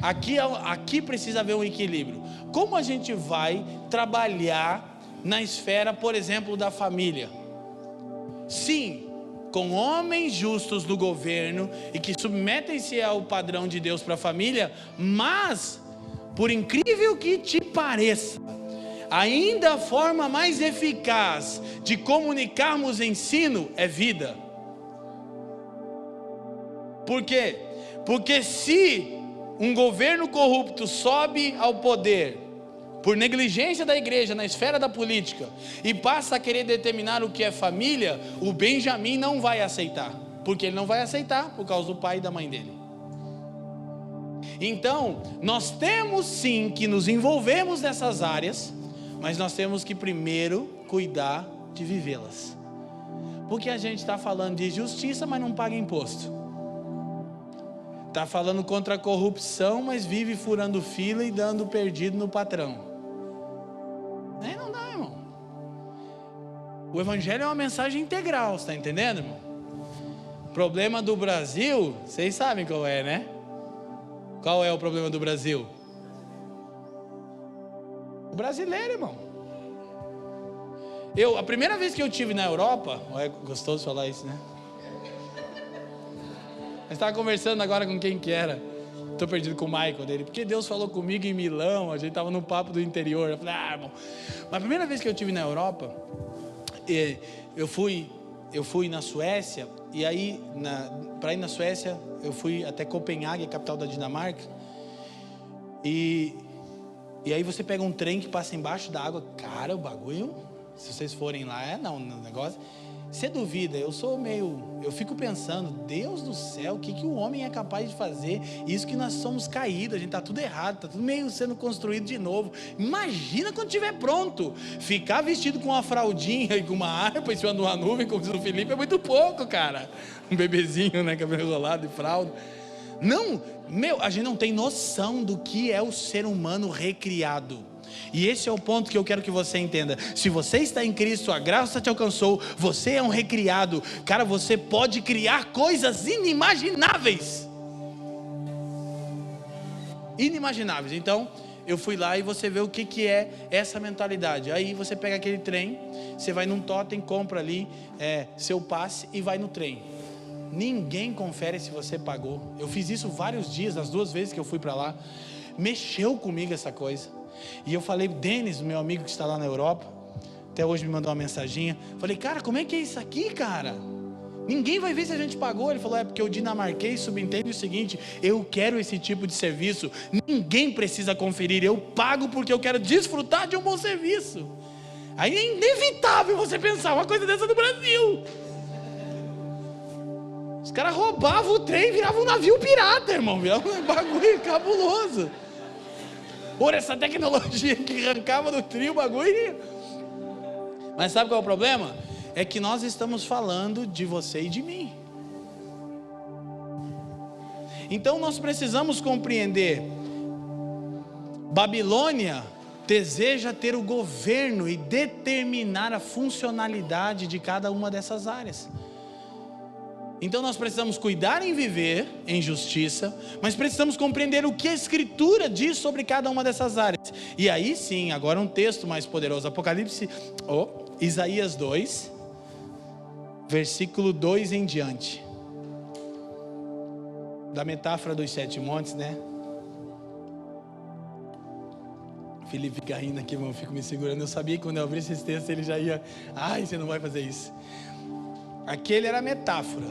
aqui precisa haver um equilíbrio. Como a gente vai trabalhar na esfera, por exemplo, da família? Sim, com homens justos do governo e que submetem-se ao padrão de Deus para a família, mas, por incrível que te pareça, ainda a forma mais eficaz de comunicarmos ensino é vida. Por quê? Porque se um governo corrupto sobe ao poder por negligência da igreja na esfera da política e passa a querer determinar o que é família, o Benjamim não vai aceitar, porque ele não vai aceitar por causa do pai e da mãe dele. Então, nós temos sim que nos envolvermos nessas áreas, mas nós temos que primeiro cuidar de vivê-las, porque a gente está falando de justiça, mas não paga imposto, está falando contra a corrupção, mas vive furando fila e dando perdido no patrão. Aí não dá, irmão. O evangelho é uma mensagem integral, você está entendendo, irmão? O problema do Brasil, vocês sabem qual é, né? Qual é o problema do Brasil? O brasileiro, irmão. A primeira vez que eu estive na Europa, é gostoso falar isso, né? Eu estava conversando agora com quem que era. Estou perdido com o Michael dele, porque Deus falou comigo em Milão, a gente estava no papo do interior. Eu falei, irmão. Mas a primeira vez que eu estive na Europa, eu fui na Suécia, e aí, para ir na Suécia, eu fui até Copenhague, capital da Dinamarca, e aí você pega um trem que passa embaixo da água, cara, o bagulho, se vocês forem lá, no negócio, você duvida, eu fico pensando, Deus do céu, o que o homem é capaz de fazer? Isso que nós somos caídos, a gente está tudo errado, está tudo meio sendo construído de novo. Imagina quando estiver pronto, ficar vestido com uma fraldinha e com uma harpa em cima de uma nuvem, como diz o Felipe, é muito pouco, cara. Um bebezinho, né, cabelo enrolado e fralda. Não, a gente não tem noção do que é o ser humano recriado. E esse é o ponto que eu quero que você entenda. Se você está em Cristo, a graça te alcançou, você é um recriado. Cara, você pode criar coisas inimagináveis. Inimagináveis. Então, eu fui lá e você vê o que é essa mentalidade. Aí você pega aquele trem, você vai num totem, compra ali seu passe e vai no trem. Ninguém confere se você pagou. Eu fiz isso vários dias, as 2 vezes que eu fui para lá. Mexeu comigo essa coisa. E eu falei, Denis, meu amigo que está lá na Europa, até hoje me mandou uma mensaginha. Falei, cara, como é que é isso aqui, cara? Ninguém vai ver se a gente pagou. Ele falou, porque o dinamarquês subentende o seguinte: eu quero esse tipo de serviço, ninguém precisa conferir, eu pago porque eu quero desfrutar de um bom serviço. Aí é inevitável você pensar uma coisa dessa no Brasil. Os caras roubavam o trem e viravam um navio pirata, irmão. Virava um bagulho cabuloso. Por essa tecnologia que arrancava do trio o bagulho. Mas sabe qual é o problema? É que nós estamos falando de você e de mim. Então nós precisamos compreender. Babilônia deseja ter o governo e determinar a funcionalidade de cada uma dessas áreas. Então nós precisamos cuidar em viver em justiça, mas precisamos compreender o que a Escritura diz sobre cada uma dessas áreas. E aí sim, agora um texto mais poderoso, Isaías 2, versículo 2 em diante. Da metáfora dos 7 montes, né? Felipe fica rindo aqui, eu fico me segurando. Eu sabia que quando eu abrisse esse texto ele já ia, você não vai fazer isso. Aquele era a metáfora,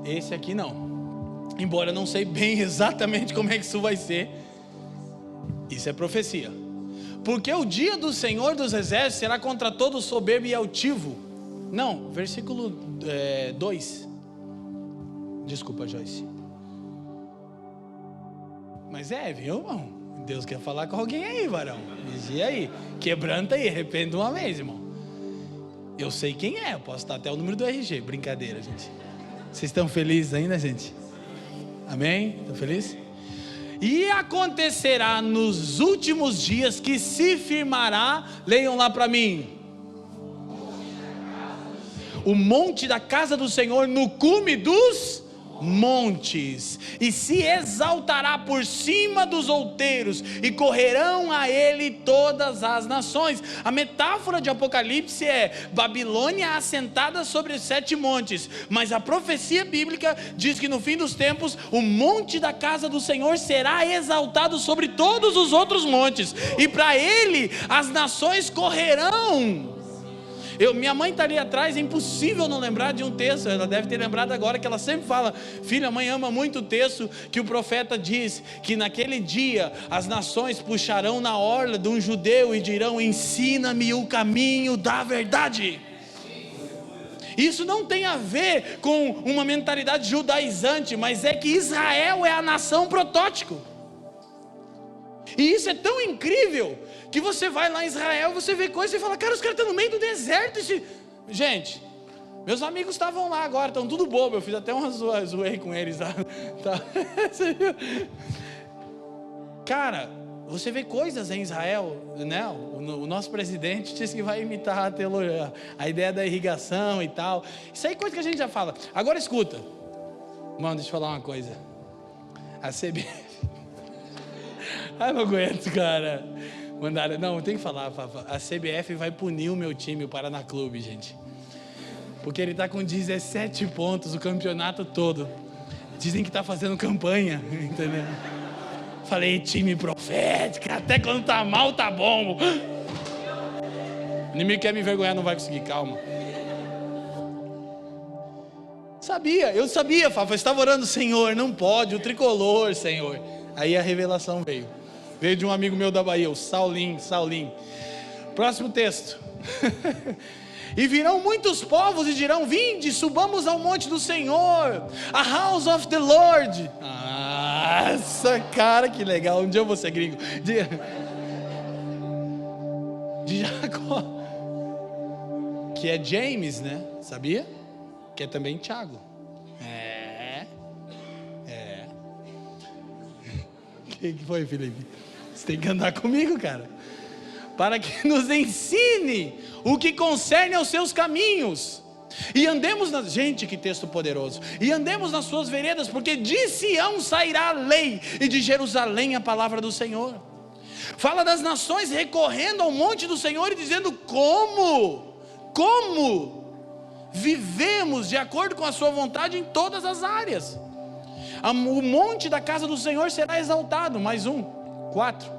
esse aqui não. Embora eu não sei bem exatamente como é que isso vai ser, isso é profecia. Porque o dia do Senhor dos Exércitos será contra todo soberbo e altivo. Não, versículo 2. Desculpa, Joyce. Mas viu, irmão? Deus quer falar com alguém aí, varão. Vigia aí, quebranta aí, arrepende de uma vez, irmão. Eu sei quem é, eu posso dar até o número do RG. Brincadeira, gente. Vocês estão felizes ainda, gente? Amém? Estão felizes? E acontecerá nos últimos dias que se firmará, leiam lá para mim, o monte da casa do Senhor no cume dos montes, e se exaltará por cima dos outeiros, e correrão a ele todas as nações. A metáfora de Apocalipse é Babilônia assentada sobre os 7 montes, mas a profecia bíblica diz que no fim dos tempos o monte da casa do Senhor será exaltado sobre todos os outros montes, e para ele as nações correrão. Minha mãe está ali atrás, é impossível não lembrar de um texto. Ela deve ter lembrado agora, que ela sempre fala: filha, a mãe ama muito o texto que o profeta diz que naquele dia as nações puxarão na orla de um judeu e dirão: ensina-me o caminho da verdade. Isso não tem a ver com uma mentalidade judaizante, mas é que Israel é a nação protótipo. E isso é tão incrível, que você vai lá em Israel, você vê coisas e fala: cara, os caras estão no meio do deserto. Gente, meus amigos estavam lá agora, estão tudo bobo, eu fiz até uma zoei com eles. Tá? Cara, você vê coisas em Israel, né? O nosso presidente disse que vai imitar a teologia, a ideia da irrigação e tal. Isso aí é coisa que a gente já fala. Agora escuta, mano, deixa eu falar uma coisa. A CBF, não aguento, cara. Mandaram, não, tem que falar. A CBF vai punir o meu time, o Paraná Clube, gente, porque ele está com 17 pontos o campeonato todo. Dizem que está fazendo campanha, entendeu? Falei, time profético, até quando tá mal, tá bom. O inimigo quer me envergonhar, não vai conseguir, calma. Eu sabia, Fábio, eu estava orando: Senhor, não pode, o tricolor, Senhor. Aí a revelação veio de um amigo meu da Bahia, o Saulinho. Próximo texto. E virão muitos povos e dirão: vinde, subamos ao monte do Senhor, a house of the Lord. Nossa, cara, que legal. Um dia eu vou ser gringo. De Jacó, que é James, né? Sabia? Que é também Tiago. O que foi, Felipe? Você tem que andar comigo, cara. Para que nos ensine o que concerne aos seus caminhos. E andemos gente, que texto poderoso. E andemos nas suas veredas, porque de Sião sairá a lei, e de Jerusalém a palavra do Senhor. Fala das nações recorrendo ao monte do Senhor e dizendo: como vivemos de acordo com a sua vontade em todas as áreas. O monte da casa do Senhor será exaltado. Mais 4.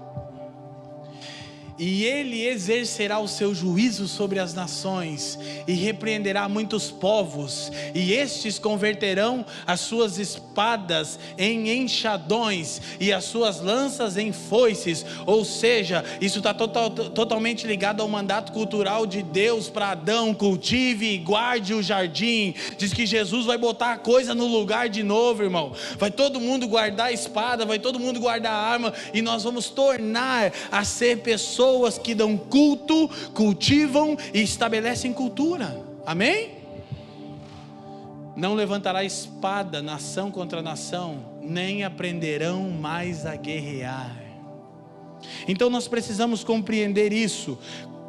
E ele exercerá o seu juízo sobre as nações, e repreenderá muitos povos, e estes converterão as suas espadas em enxadões, e as suas lanças em foices. Ou seja, isso está totalmente ligado ao mandato cultural de Deus para Adão: cultive e guarde o jardim. Diz que Jesus vai botar a coisa no lugar de novo, irmão. Vai todo mundo guardar a espada, vai todo mundo guardar a arma, e nós vamos tornar a ser pessoas que dão culto, cultivam e estabelecem cultura. Amém? Não levantará espada nação contra nação, nem aprenderão mais a guerrear. Então nós precisamos compreender isso.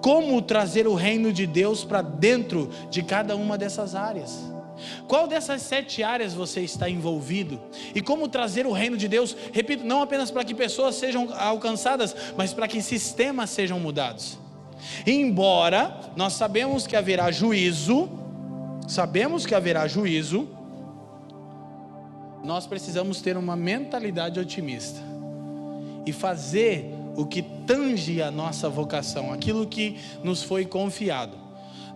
Como trazer o reino de Deus para dentro de cada uma dessas áreas? Qual dessas 7 áreas você está envolvido? E como trazer o reino de Deus, repito, não apenas para que pessoas sejam alcançadas, mas para que sistemas sejam mudados. Embora nós sabemos que haverá juízo, nós precisamos ter uma mentalidade otimista e fazer o que tange a nossa vocação, aquilo que nos foi confiado.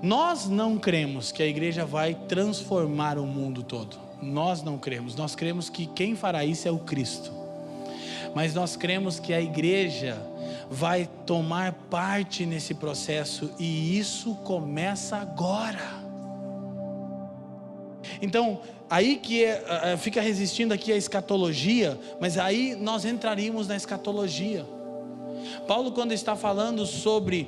Nós não cremos que a igreja vai transformar o mundo todo. Nós não cremos. Nós cremos que quem fará isso é o Cristo. Mas nós cremos que a igreja vai tomar parte nesse processo, e isso começa agora. Então, aí que fica resistindo aqui a escatologia, mas aí nós entraríamos na escatologia. Paulo, quando está falando sobre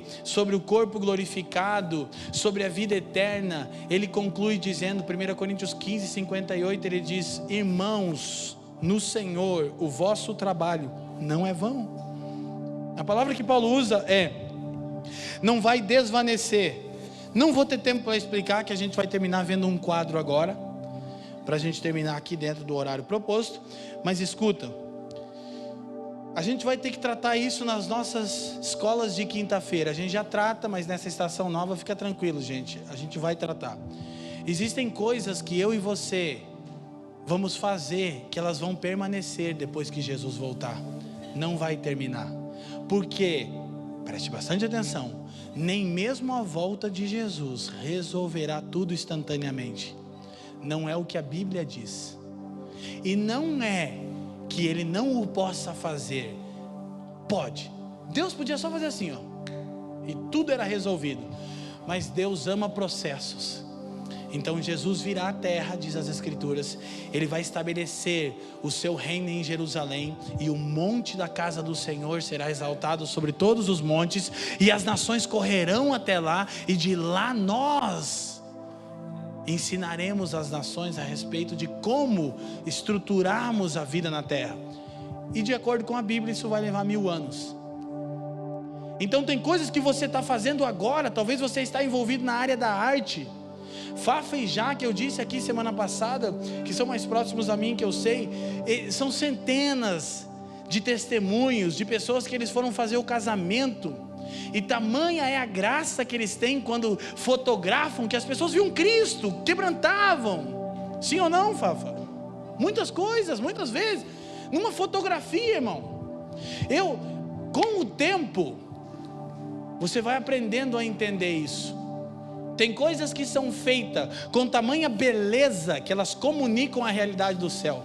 o corpo glorificado, sobre a vida eterna, ele conclui dizendo, 1 Coríntios 15, 58, ele diz: irmãos, no Senhor, o vosso trabalho não é vão. A palavra que Paulo usa é: não vai desvanecer. Não vou ter tempo para explicar, que a gente vai terminar vendo um quadro agora, para a gente terminar aqui dentro do horário proposto. Mas escuta, a gente vai ter que tratar isso nas nossas escolas de quinta-feira. A gente já trata, mas nessa estação nova, fica tranquilo, gente, a gente vai tratar. Existem coisas que eu e você vamos fazer, que elas vão permanecer depois que Jesus voltar. Não vai terminar. Por quê? preste bastante atenção, nem mesmo a volta de Jesus resolverá tudo instantaneamente. Não é o que a Bíblia diz. E não é que ele não o possa fazer. Pode. Deus podia só fazer assim, ó, e tudo era resolvido. Mas Deus ama processos. Então Jesus virá à terra, diz as Escrituras. Ele vai estabelecer o seu reino em Jerusalém, e o monte da casa do Senhor será exaltado sobre todos os montes, e as nações correrão até lá, e de lá nós ensinaremos as nações a respeito de como estruturarmos a vida na terra. E de acordo com a Bíblia, isso vai levar 1000 anos. Então tem coisas que você está fazendo agora. Talvez você está envolvido na área da arte. Fafa e Jaque, eu disse aqui semana passada, que são mais próximos a mim, que eu sei, são centenas de testemunhos de pessoas que eles foram fazer o casamento, e tamanha é a graça que eles têm quando fotografam, que as pessoas viam Cristo, quebrantavam. Sim ou não, Fafa? Muitas coisas, muitas vezes, numa fotografia, irmão. Com o tempo, você vai aprendendo a entender isso. Tem coisas que são feitas com tamanha beleza que elas comunicam a realidade do céu.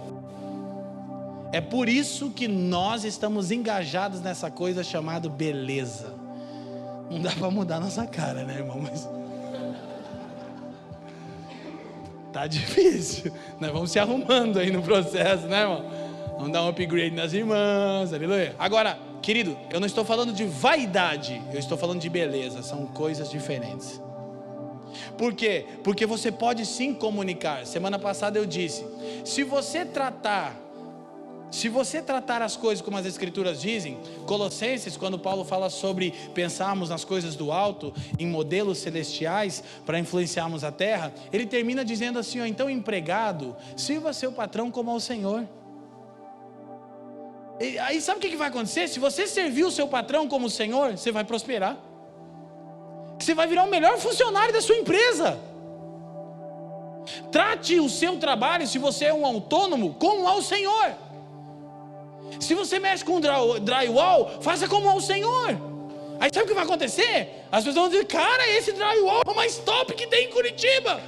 É por isso que nós estamos engajados nessa coisa chamada beleza. Não dá para mudar nossa cara, né, irmão? Mas tá difícil. Nós vamos se arrumando aí no processo, né, irmão? Vamos dar um upgrade nas irmãs, aleluia. Agora, querido, eu não estou falando de vaidade, eu estou falando de beleza. São coisas diferentes. Por quê? Porque você pode sim comunicar. Semana passada eu disse, se você tratar as coisas como as Escrituras dizem, Colossenses, quando Paulo fala sobre pensarmos nas coisas do alto, em modelos celestiais, para influenciarmos a terra, ele termina dizendo assim, ó, então empregado, sirva seu patrão como ao Senhor. E aí sabe o que vai acontecer? Se você servir o seu patrão como o Senhor, você vai prosperar. Você vai virar o melhor funcionário da sua empresa. Trate o seu trabalho, se você é um autônomo, como ao Senhor. Se você mexe com drywall, faça como ao Senhor. Aí sabe o que vai acontecer? As pessoas vão dizer, cara, esse drywall é o mais top que tem em Curitiba.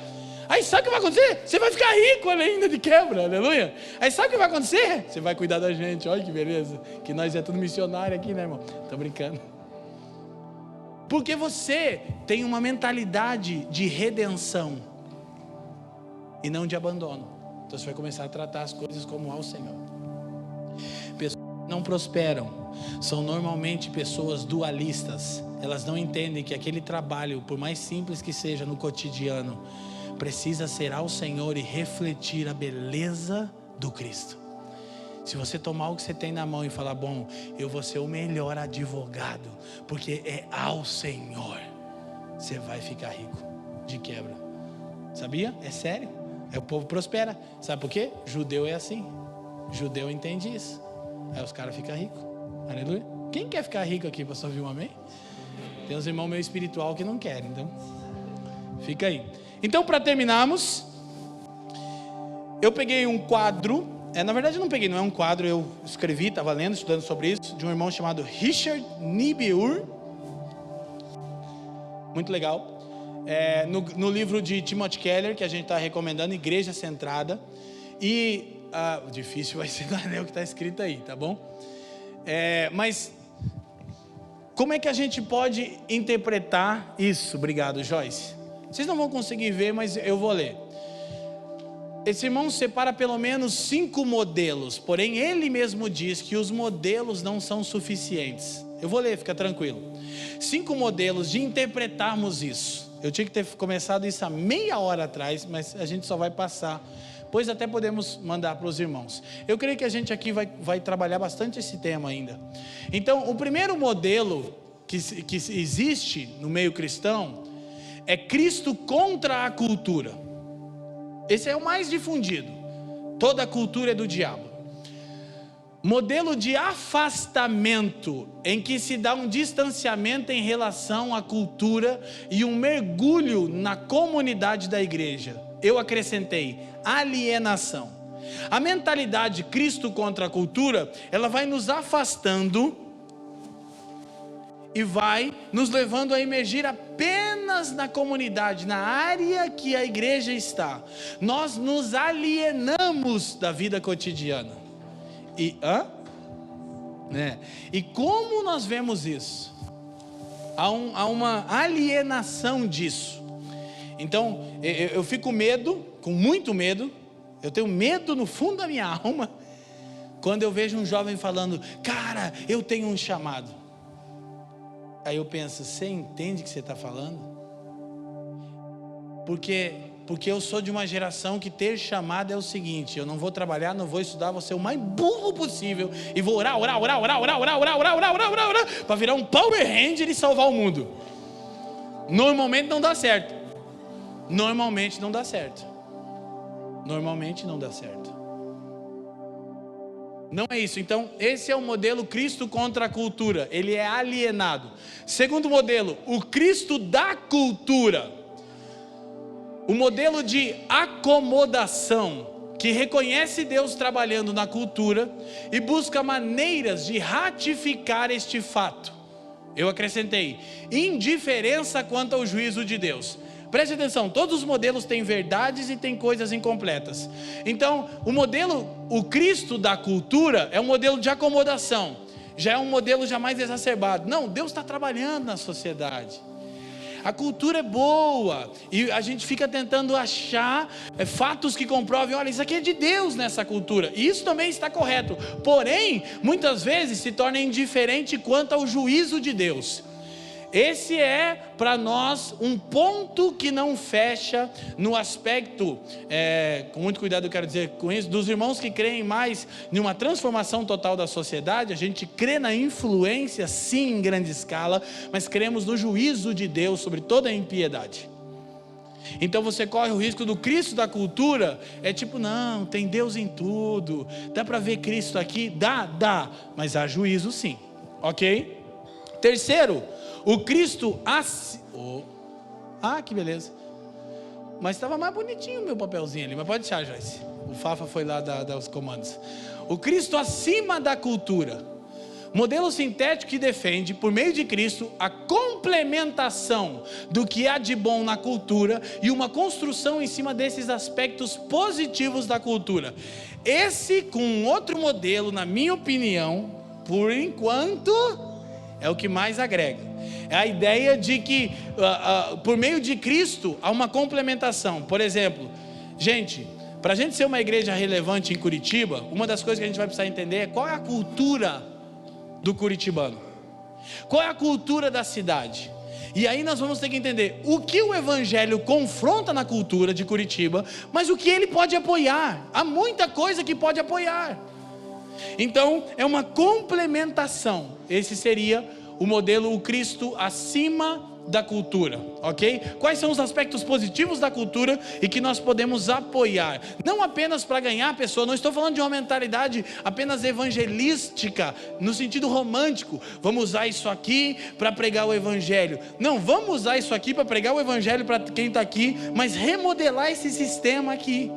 Aí sabe o que vai acontecer? Você vai ficar rico ainda de quebra, aleluia. Aí sabe o que vai acontecer? Você vai cuidar da gente, olha que beleza. Que nós é tudo missionário aqui, né, irmão? Tô brincando. Porque você tem uma mentalidade de redenção e não de abandono. Então você vai começar a tratar as coisas como ao Senhor. Pessoas que não prosperam são normalmente pessoas dualistas. Elas não entendem que aquele trabalho, por mais simples que seja no cotidiano, precisa ser ao Senhor e refletir a beleza do Cristo. Se você tomar o que você tem na mão e falar, bom, eu vou ser o melhor advogado, porque é ao Senhor, você vai ficar rico de quebra. Sabia? É sério. Aí o povo prospera. Sabe por quê? Judeu é assim. Judeu entende isso. Aí os caras ficam ricos. Aleluia. Quem quer ficar rico aqui? Pastor, viu um amém? Tem uns irmãos meio espiritual que não querem, então fica aí. Então, para terminarmos, eu peguei um quadro. Na verdade eu não peguei, não é um quadro, eu escrevi, estava lendo, estudando sobre isso, de um irmão chamado Richard Niebuhr. Muito legal. No livro de Timothy Keller, que a gente está recomendando, Igreja Centrada. E difícil vai ser ler o que está escrito aí, tá bom? Mas como é que a gente pode interpretar isso? Obrigado, Joyce. Vocês não vão conseguir ver, mas eu vou ler. Esse irmão separa pelo menos 5 modelos, porém ele mesmo diz que os modelos não são suficientes. Eu vou ler, fica tranquilo. 5 modelos de interpretarmos isso. Eu tinha que ter começado isso há meia hora atrás, mas a gente só vai passar, pois até podemos mandar para os irmãos. Eu creio que a gente aqui vai trabalhar bastante esse tema ainda. Então, o primeiro modelo que existe no meio cristão é Cristo contra a cultura. Esse é o mais difundido. Toda a cultura é do diabo. Modelo de afastamento, em que se dá um distanciamento em relação à cultura e um mergulho na comunidade da igreja. Eu acrescentei alienação. A mentalidade Cristo contra a cultura, ela vai nos afastando e vai nos levando a emergir apenas na comunidade, na área que a igreja está. Nós nos alienamos da vida cotidiana. E como nós vemos isso? Há uma alienação disso. Então eu fico com muito medo, eu tenho medo no fundo da minha alma, quando eu vejo um jovem falando: cara, eu tenho um chamado. Aí eu penso: você entende o que você está falando? Porque eu sou de uma geração que ter chamado é o seguinte: eu não vou trabalhar, não vou estudar, vou ser o mais burro possível e vou orar para virar um Power Ranger e salvar o mundo. Normalmente não dá certo. Normalmente não dá certo. Não é isso. Então esse é o modelo Cristo contra a cultura. Ele é alienado. Segundo modelo, o Cristo da cultura. O modelo de acomodação, que reconhece Deus trabalhando na cultura e busca maneiras de ratificar este fato. Eu acrescentei: indiferença quanto ao juízo de Deus. Preste atenção, todos os modelos têm verdades e têm coisas incompletas. Então, o Cristo da cultura é um modelo de acomodação. Já é um modelo jamais exacerbado. Não, Deus está trabalhando na sociedade. A cultura é boa e a gente fica tentando achar fatos que comprovem: olha, isso aqui é de Deus nessa cultura. E isso também está correto. Porém, muitas vezes se torna indiferente quanto ao juízo de Deus. Esse é para nós um ponto que não fecha no aspecto, com muito cuidado eu quero dizer com isso, dos irmãos que creem mais em uma transformação total da sociedade. A gente crê na influência sim em grande escala, mas cremos no juízo de Deus sobre toda a impiedade. Então você corre o risco do Cristo da cultura, não, tem Deus em tudo, dá para ver Cristo aqui? Dá, mas há juízo sim, ok? Terceiro, o Cristo que beleza. Mas estava mais bonitinho o meu papelzinho ali, mas pode deixar, Joyce. O Fafa foi lá dar os comandos. O Cristo acima da cultura. Modelo sintético que defende, por meio de Cristo, a complementação do que há de bom na cultura e uma construção em cima desses aspectos positivos da cultura. Esse, com um outro modelo, na minha opinião, por enquanto, é o que mais agrega. É a ideia de que, por meio de Cristo, há uma complementação. Por exemplo, para a gente ser uma igreja relevante em Curitiba, uma das coisas que a gente vai precisar entender é qual é a cultura do curitibano. Qual é a cultura da cidade? E aí nós vamos ter que entender o que o Evangelho confronta na cultura de Curitiba, mas o que ele pode apoiar. Há muita coisa que pode apoiar. Então, é uma complementação. Esse seria o modelo, o Cristo acima da cultura, ok? Quais são os aspectos positivos da cultura e que nós podemos apoiar? Não apenas para ganhar a pessoa, não estou falando de uma mentalidade apenas evangelística, no sentido romântico. Vamos usar isso aqui para pregar o Evangelho. Não, vamos usar isso aqui para pregar o Evangelho para quem está aqui, mas remodelar esse sistema aqui,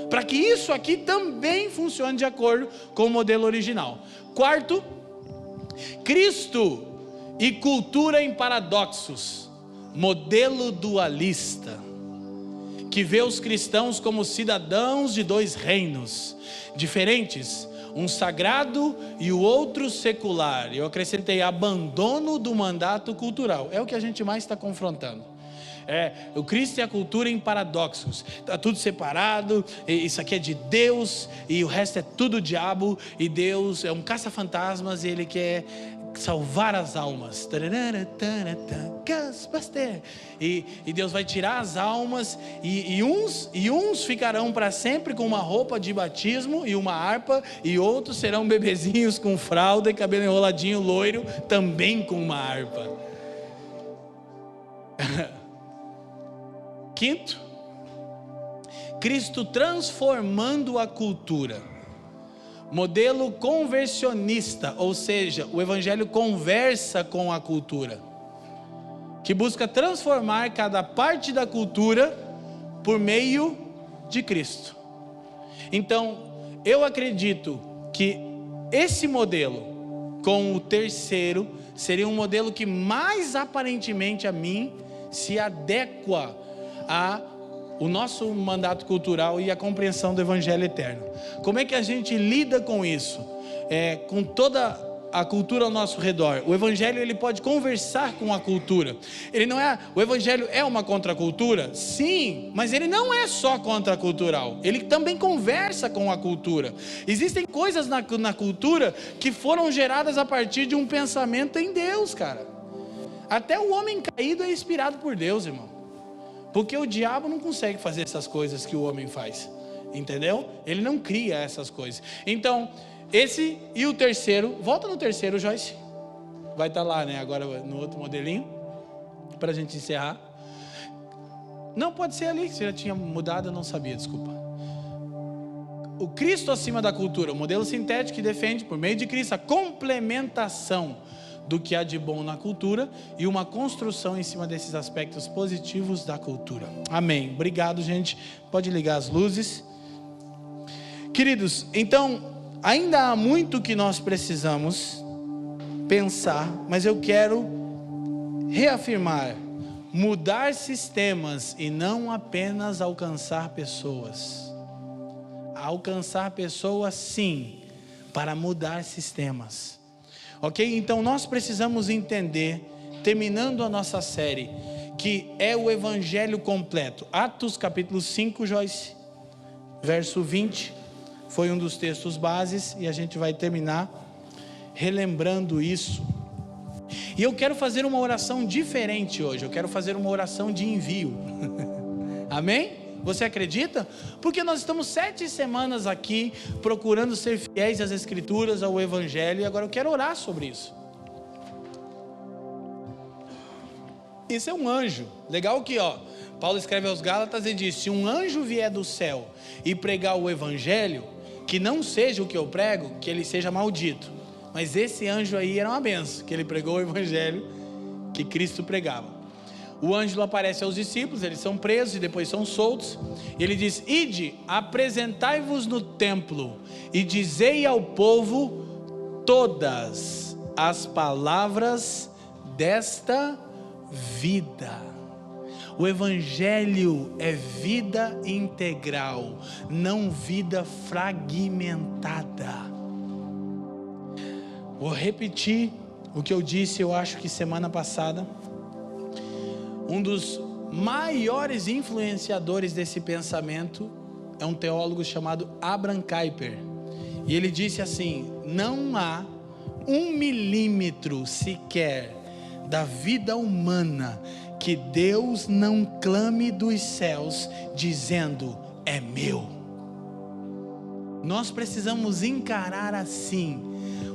para que isso aqui também funcione de acordo com o modelo original. Quarto, Cristo e cultura em paradoxos, modelo dualista, que vê os cristãos como cidadãos de dois reinos diferentes, um sagrado e o outro secular. Eu acrescentei abandono do mandato cultural, é o que a gente mais está confrontando. O Cristo e a cultura em paradoxos, está tudo separado, isso aqui é de Deus e o resto é tudo diabo, e Deus é um caça-fantasmas e Ele quer salvar as almas, e Deus vai tirar as almas, e uns ficarão para sempre com uma roupa de batismo e uma harpa, e outros serão bebezinhos com fralda e cabelo enroladinho loiro, também com uma harpa. Quinto, Cristo transformando a cultura, modelo conversionista, ou seja, o Evangelho conversa com a cultura, que busca transformar cada parte da cultura por meio de Cristo. Então, eu acredito que esse modelo, com o terceiro, seria um modelo que mais aparentemente a mim se adequa ao nosso mandato cultural e a compreensão do Evangelho eterno. Como é que a gente lida com isso? Com toda a cultura ao nosso redor. O Evangelho, ele pode conversar com a cultura. O Evangelho é uma contracultura? Sim, mas ele não é só contracultural. Ele também conversa com a cultura. Existem coisas na cultura que foram geradas a partir de um pensamento em Deus, cara. Até o homem caído é inspirado por Deus, irmão. Porque o diabo não consegue fazer essas coisas que o homem faz. Entendeu? Ele não cria essas coisas. Então, esse e o terceiro, volta no terceiro, Joyce. Vai estar lá, né? Agora no outro modelinho, para a gente encerrar. Não, pode ser ali, você já tinha mudado, eu não sabia, desculpa. O Cristo acima da cultura, o modelo sintético que defende, por meio de Cristo, a complementação do que há de bom na cultura e uma construção em cima desses aspectos positivos da cultura. Amém. Obrigado, gente. Pode ligar as luzes. Queridos, então, ainda há muito que nós precisamos pensar, mas eu quero reafirmar: mudar sistemas e não apenas alcançar pessoas. Alcançar pessoas, sim, para mudar sistemas. Ok? Então nós precisamos entender, terminando a nossa série, que é o Evangelho completo. Atos capítulo 5, Joyce, verso 20. Foi um dos textos bases e a gente vai terminar relembrando isso. E eu quero fazer uma oração diferente hoje. Eu quero fazer uma oração de envio. Amém? Você acredita? Porque nós estamos 7 semanas aqui procurando ser fiéis às Escrituras, ao Evangelho, e agora eu quero orar sobre isso. Isso é um anjo. Legal que, Paulo escreve aos Gálatas e diz: se um anjo vier do céu e pregar o Evangelho, que não seja o que eu prego, que ele seja maldito. Mas esse anjo aí era uma benção, que ele pregou o Evangelho que Cristo pregava. O anjo aparece aos discípulos, eles são presos e depois são soltos. Ele diz: ide, apresentai-vos no templo e dizei ao povo todas as palavras desta vida. O Evangelho é vida integral, não vida fragmentada. Vou repetir o que eu disse, eu acho que semana passada. Um dos maiores influenciadores desse pensamento é um teólogo chamado Abraham Kuyper. E ele disse assim: não há 1 milímetro sequer da vida humana que Deus não clame dos céus dizendo: é meu. Nós precisamos encarar assim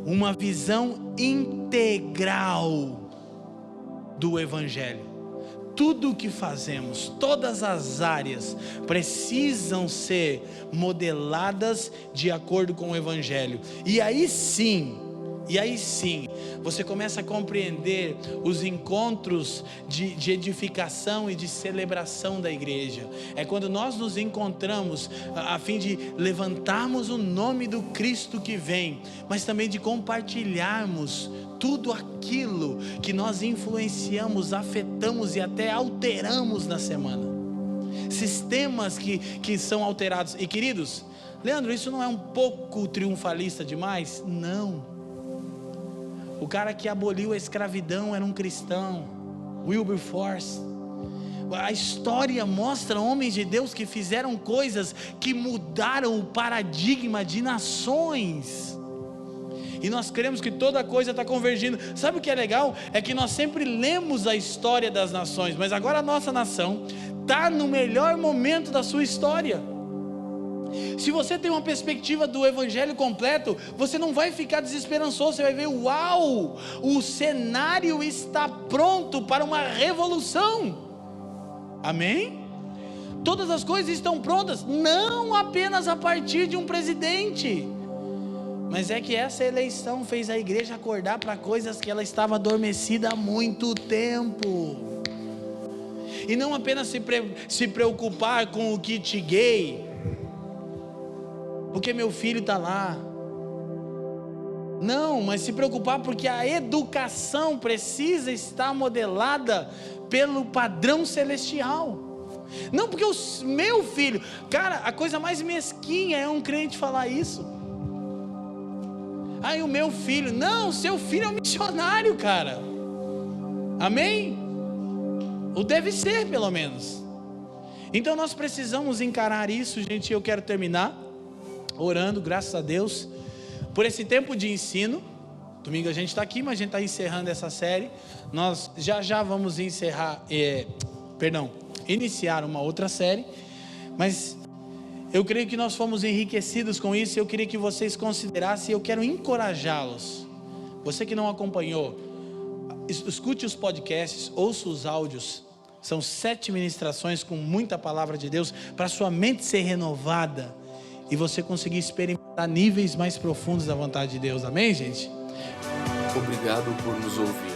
uma visão integral do Evangelho. Tudo o que fazemos, todas as áreas precisam ser modeladas de acordo com o Evangelho. E aí sim, você começa a compreender os encontros de edificação e de celebração da igreja. É quando nós nos encontramos a fim de levantarmos o nome do Cristo que vem, mas também de compartilharmos tudo aquilo que nós influenciamos, afetamos e até alteramos na semana. Sistemas que são alterados. E queridos, Leandro, isso não é um pouco triunfalista demais? Não. O cara que aboliu a escravidão era um cristão, Wilberforce. A história mostra homens de Deus que fizeram coisas que mudaram o paradigma de nações. E nós cremos que toda coisa está convergindo. Sabe o que é legal? É que nós sempre lemos a história das nações, mas agora a nossa nação está no melhor momento da sua história. Se você tem uma perspectiva do Evangelho completo, você não vai ficar desesperançoso. Você vai ver: uau, o cenário está pronto para uma revolução. Amém? Todas as coisas estão prontas, não apenas a partir de um presidente, mas é que essa eleição fez a igreja acordar para coisas que ela estava adormecida há muito tempo. E não apenas se preocupar com o kit gay, porque meu filho está lá. Não, mas se preocupar porque a educação precisa estar modelada pelo padrão celestial. Não porque o meu filho... Cara, a coisa mais mesquinha é um crente falar isso. Ai, o meu filho... Não, seu filho é um missionário, cara. Amém? Ou deve ser, pelo menos. Então nós precisamos encarar isso, gente. Eu quero terminar orando, graças a Deus, por esse tempo de ensino. Domingo a gente está aqui, mas a gente está encerrando essa série. Nós já vamos iniciar uma outra série. Mas eu creio que nós fomos enriquecidos com isso. Eu queria que vocês considerassem. Eu quero encorajá-los. Você que não acompanhou, escute os podcasts, ouça os áudios. São 7 ministrações com muita palavra de Deus, para sua mente ser renovada e você conseguir experimentar níveis mais profundos da vontade de Deus. Amém, gente? Obrigado por nos ouvir.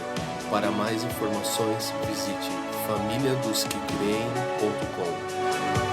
Para mais informações, visite famíliadosquecreem.com.